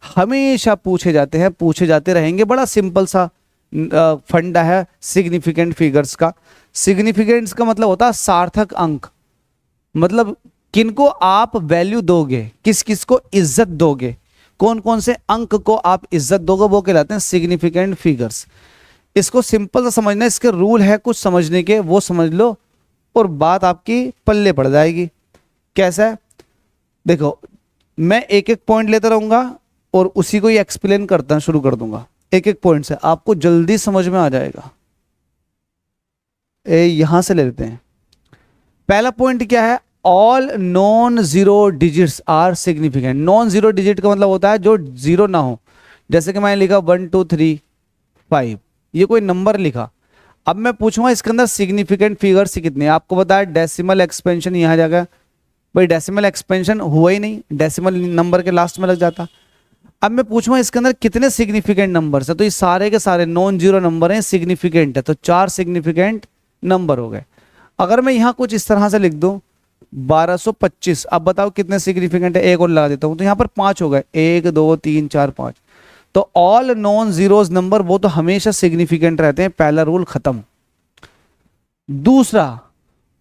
S1: हमेशा पूछे जाते हैं, पूछे जाते रहेंगे। बड़ा सिंपल सा फंडा है सिग्निफिकेंट फिगर्स का। सिग्निफिकेंस का मतलब होता है सार्थक अंक, मतलब किनको आप वैल्यू दोगे, किस किस को इज्जत दोगे, कौन कौन से अंक को आप इज्जत दोगे, वो कहलाते हैं सिग्निफिकेंट फिगर्स। इसको सिंपल सा समझना, इसके रूल है कुछ समझने के, वो समझ लो और बात आपकी पल्ले पड़ जाएगी। कैसा है देखो, मैं एक एक पॉइंट लेता रहूंगा और उसी को ही एक्सप्लेन करता शुरू कर दूंगा एक एक पॉइंट से, आपको जल्दी समझ में आ जाएगा। यहां से ले लेते हैं। पहला पॉइंट क्या है, all non zero digits are significant. Non zero digit का मतलब होता है जो जीरो ना हो। जैसे कि मैंने लिखा 1 2 3 5, ये कोई नंबर लिखा। अब मैं पूछूंगा इसके अंदर सिग्निफिकेंट फिगर्स कितने, आपको पता है डेसिमल एक्सपेंशन यहां जाएगा, भाई डेसिमल एक्सपेंशन हुआ ही नहीं, डेसिमल नंबर के लास्ट में लग जाता। अब मैं पूछूंगा इसके अंदर कितने सिग्निफिकेंट नंबर्स है, तो ये सारे के सारे नॉन जीरो नंबर हैं, सिग्निफिकेंट है, तो 4 सिग्निफिकेंट नंबर हो गए। अगर मैं यहाँ कुछ इस तरह से लिख दूं 1225, अब बताओ कितने सिग्निफिकेंट है, एक और लगा देता हूं तो यहाँ पर 5 हो गए, 1 2 3 4 5। तो ऑल नॉन जीरोज नंबर वो तो हमेशा सिग्निफिकेंट रहते हैं, पहला रूल खत्म। दूसरा,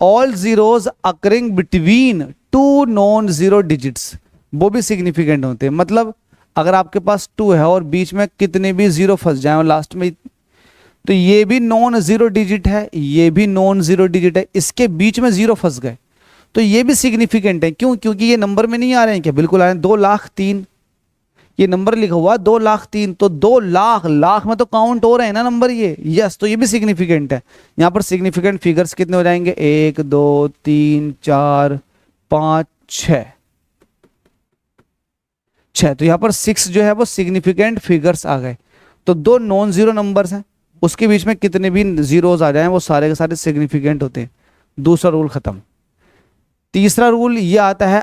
S1: all zeros occurring between two non zero digits, वो भी सिग्निफिकेंट होते हैं। मतलब अगर आपके पास 2 है और बीच में कितने भी जीरो फंस जाए और लास्ट में, तो ये भी नॉन जीरो डिजिट है, ये भी नॉन जीरो डिजिट है, इसके बीच में जीरो फंस गए तो ये भी सिग्निफिकेंट है। क्यों? क्योंकि ये नंबर में नहीं आ रहे हैं क्या? बिल्कुल आ रहे हैं। 2,03,000 ये नंबर लिखा हुआ 2,03,000, तो 2,00,000 लाख में तो काउंट हो रहे हैं ना नंबर ये, यस, तो ये भी सिग्निफिकेंट है। यहां पर सिग्निफिकेंट फिगर्स कितने हो जाएंगे? 1 2 3 4 5 6, तो यहां पर 6 जो है वो सिग्निफिकेंट फिगर्स आ गए। तो 2 नॉन जीरो नंबर्स हैं, उसके बीच में कितने भी जीरोस आ जाएं वो सारे के सारे सिग्निफिकेंट होते हैं। दूसरा रूल खत्म। तीसरा रूल ये आता है,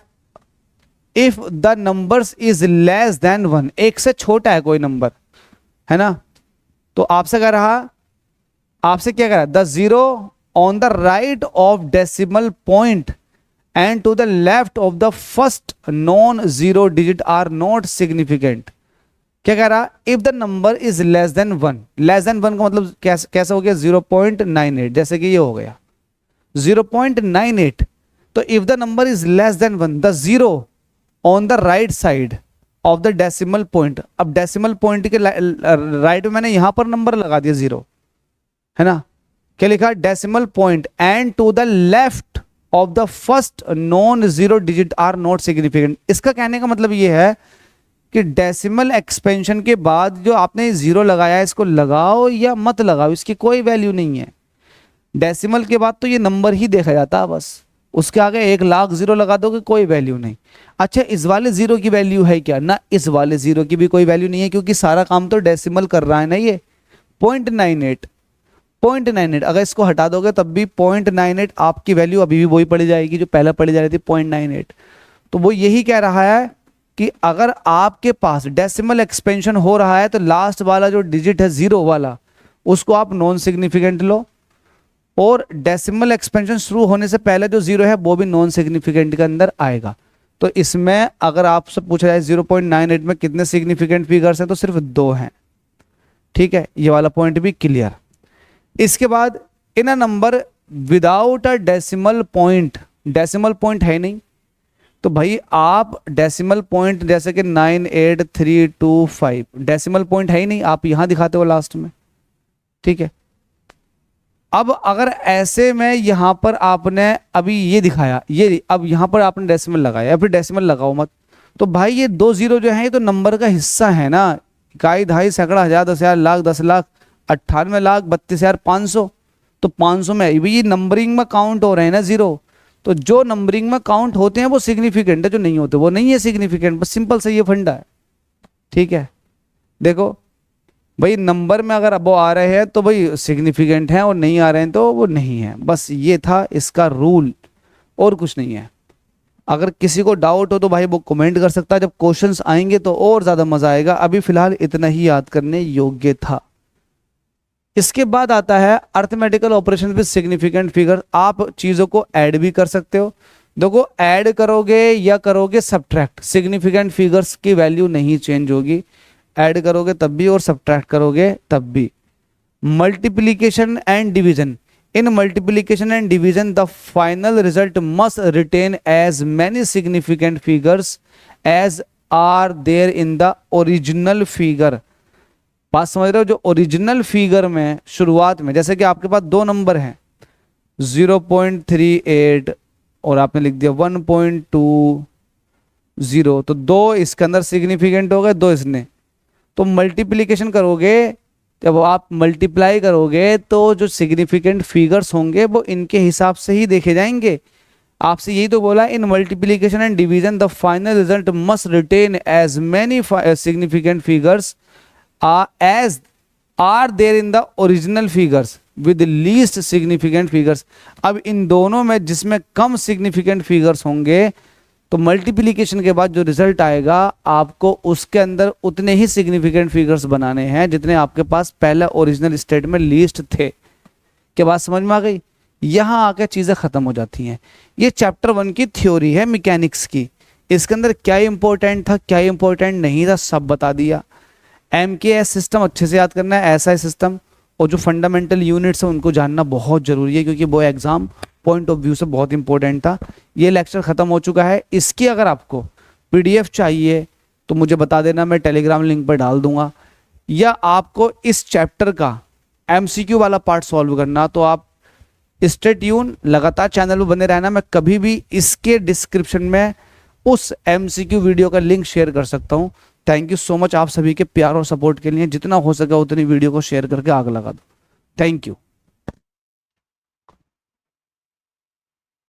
S1: if the numbers is less than 1, एक से छोटा है कोई नंबर, है ना, तो आपसे कह रहा, आपसे क्या कह रहा है, the zero on the right of decimal point and to the left of the first non zero digit are not significant. क्या कह रहा? If the number is less than 1, less than 1 का मतलब कैसा हो गया? 0.98, जैसे कि ये हो गया 0.98। तो if the number is less than 1, the zero on the right side of the decimal point, अब डेसिमल पॉइंट के राइट में मैंने यहां पर नंबर लगा दिया 0, है ना, क्या लिखा? Decimal point and to the left of the first non zero digit are not significant. इसका कहने का मतलब ये है कि डेसिमल एक्सपेंशन के बाद जो आपने जीरो लगाया है, इसको लगाओ या मत लगाओ, इसकी कोई वैल्यू नहीं है। डेसिमल के बाद तो ये नंबर ही देखा जाता है बस, उसके आगे 1,00,000 जीरो लगा दोगे कोई वैल्यू नहीं। अच्छा, इस वाले जीरो की वैल्यू है क्या? ना, इस वाले जीरो की भी कोई वैल्यू नहीं है, क्योंकि सारा काम तो डेसिमल कर रहा है ना ये। 0.98 अगर इसको हटा दोगे तब भी 0.98 आपकी वैल्यू अभी भी वही पड़ी जाएगी जो पहले पड़ी जा रही थी 0.98। तो वो यही कह रहा है कि अगर आपके पास डेसिमल एक्सपेंशन हो रहा है तो लास्ट वाला जो डिजिट है जीरो वाला, उसको आप नॉन सिग्निफिकेंट लो, और डेसिमल एक्सपेंशन शुरू होने से पहले जो जीरो है वो भी नॉन सिग्निफिकेंट के अंदर आएगा। तो इसमें अगर आपसे पूछा जाए 0.98 में कितने सिग्निफिकेंट फिगर्स हैं, तो सिर्फ 2 हैं। ठीक है, ये वाला पॉइंट भी क्लियर। इसके बाद in a number without a decimal point, decimal point है नहीं, तो भाई आप डेसिमल पॉइंट जैसे कि 98325, डेसिमल पॉइंट है ही नहीं, आप यहां दिखाते हो लास्ट में। ठीक है, अब अगर ऐसे में यहां पर आपने अभी ये दिखाया, ये अब यहां पर आपने डेसिमल लगाया, या फिर डेसिमल लगाओ मत, तो भाई ये 2 जीरो जो है ये तो नंबर का हिस्सा है ना। इकाई, दहाई, सैकड़ा, हजार, 10,000, लाख, 10 लाख, 98 लाख, 32,500, तो 500 में ये नंबरिंग में काउंट हो रहे हैं ना जीरो। तो जो नंबरिंग में काउंट होते हैं वो सिग्निफिकेंट है, जो नहीं होते वो नहीं है सिग्निफिकेंट। बस सिंपल से ये फंडा है। ठीक है, देखो भाई नंबर में अगर अब वो आ रहे हैं तो भाई सिग्निफिकेंट हैं, और नहीं आ रहे हैं तो वो नहीं है। बस ये था इसका रूल, और कुछ नहीं है। अगर किसी को डाउट हो तो भाई वो कमेंट कर सकता है, जब क्वेश्चंस आएंगे तो और ज्यादा मजा आएगा। अभी फिलहाल इतना ही याद करने योग्य था। इसके बाद आता है arithmetical operation with significant figure. आप चीजों को ऐड भी कर सकते हो। देखो, ऐड करोगे या करोगे सब्ट्रैक्ट, सिग्निफिकेंट फिगर्स की वैल्यू नहीं चेंज होगी। ऐड करोगे तब भी और सब्ट्रैक्ट करोगे तब भी। Multiplication and division, in multiplication and division the final result must retain as many significant figures as are there in the original figure. बात समझ रहे हो? जो ओरिजिनल फिगर में शुरुआत में, जैसे कि आपके पास 2 नंबर हैं 0.38 और आपने लिख दिया 1.20, तो 2 इसके अंदर सिग्निफिकेंट हो गए, 2 इसने। तो मल्टीप्लीकेशन करोगे, जब आप मल्टीप्लाई करोगे तो जो सिग्निफिकेंट फिगर्स होंगे वो इनके हिसाब से ही देखे जाएंगे। आपसे यही तो बोला, in multiplication and division the final result must retain as many significant figures as are there in the original figures with the least significant figures। अब इन दोनों में जिसमें कम सिग्निफिकेंट फिगर्स होंगे तो मल्टीप्लिकेशन के बाद जो रिजल्ट आएगा आपको उसके अंदर उतने ही सिग्निफिकेंट फिगर्स बनाने हैं जितने आपके पास पहले ओरिजिनल स्टेट में लीस्ट थे। क्या बात समझ में आ गई? यहाँ आके चीज़ें ख़त्म हो जाती हैं। ये चैप्टर 1 की थ्योरी है मैकेनिक्स की। इसके अंदर क्या इंपॉर्टेंट था, क्या इंपॉर्टेंट नहीं था, सब बता दिया। MKS सिस्टम अच्छे से याद करना है, SI सिस्टम, और जो फंडामेंटल यूनिट्स हैं उनको जानना बहुत ज़रूरी है, क्योंकि वो एग्जाम पॉइंट ऑफ व्यू से बहुत इंपॉर्टेंट था। ये लेक्चर ख़त्म हो चुका है। इसकी अगर आपको PDF चाहिए तो मुझे बता देना, मैं टेलीग्राम लिंक पर डाल दूंगा। या आपको इस चैप्टर का MCQ वाला पार्ट सॉल्व करना, तो आप स्टे ट्यून, लगातार चैनल पर बने रहना। मैं कभी भी इसके डिस्क्रिप्शन में उस MCQ वीडियो का लिंक शेयर कर सकता हूँ। थैंक यू सो मच आप सभी के प्यार और सपोर्ट के लिए। जितना हो सके उतनी वीडियो को शेयर करके आग लगा दो। Thank you.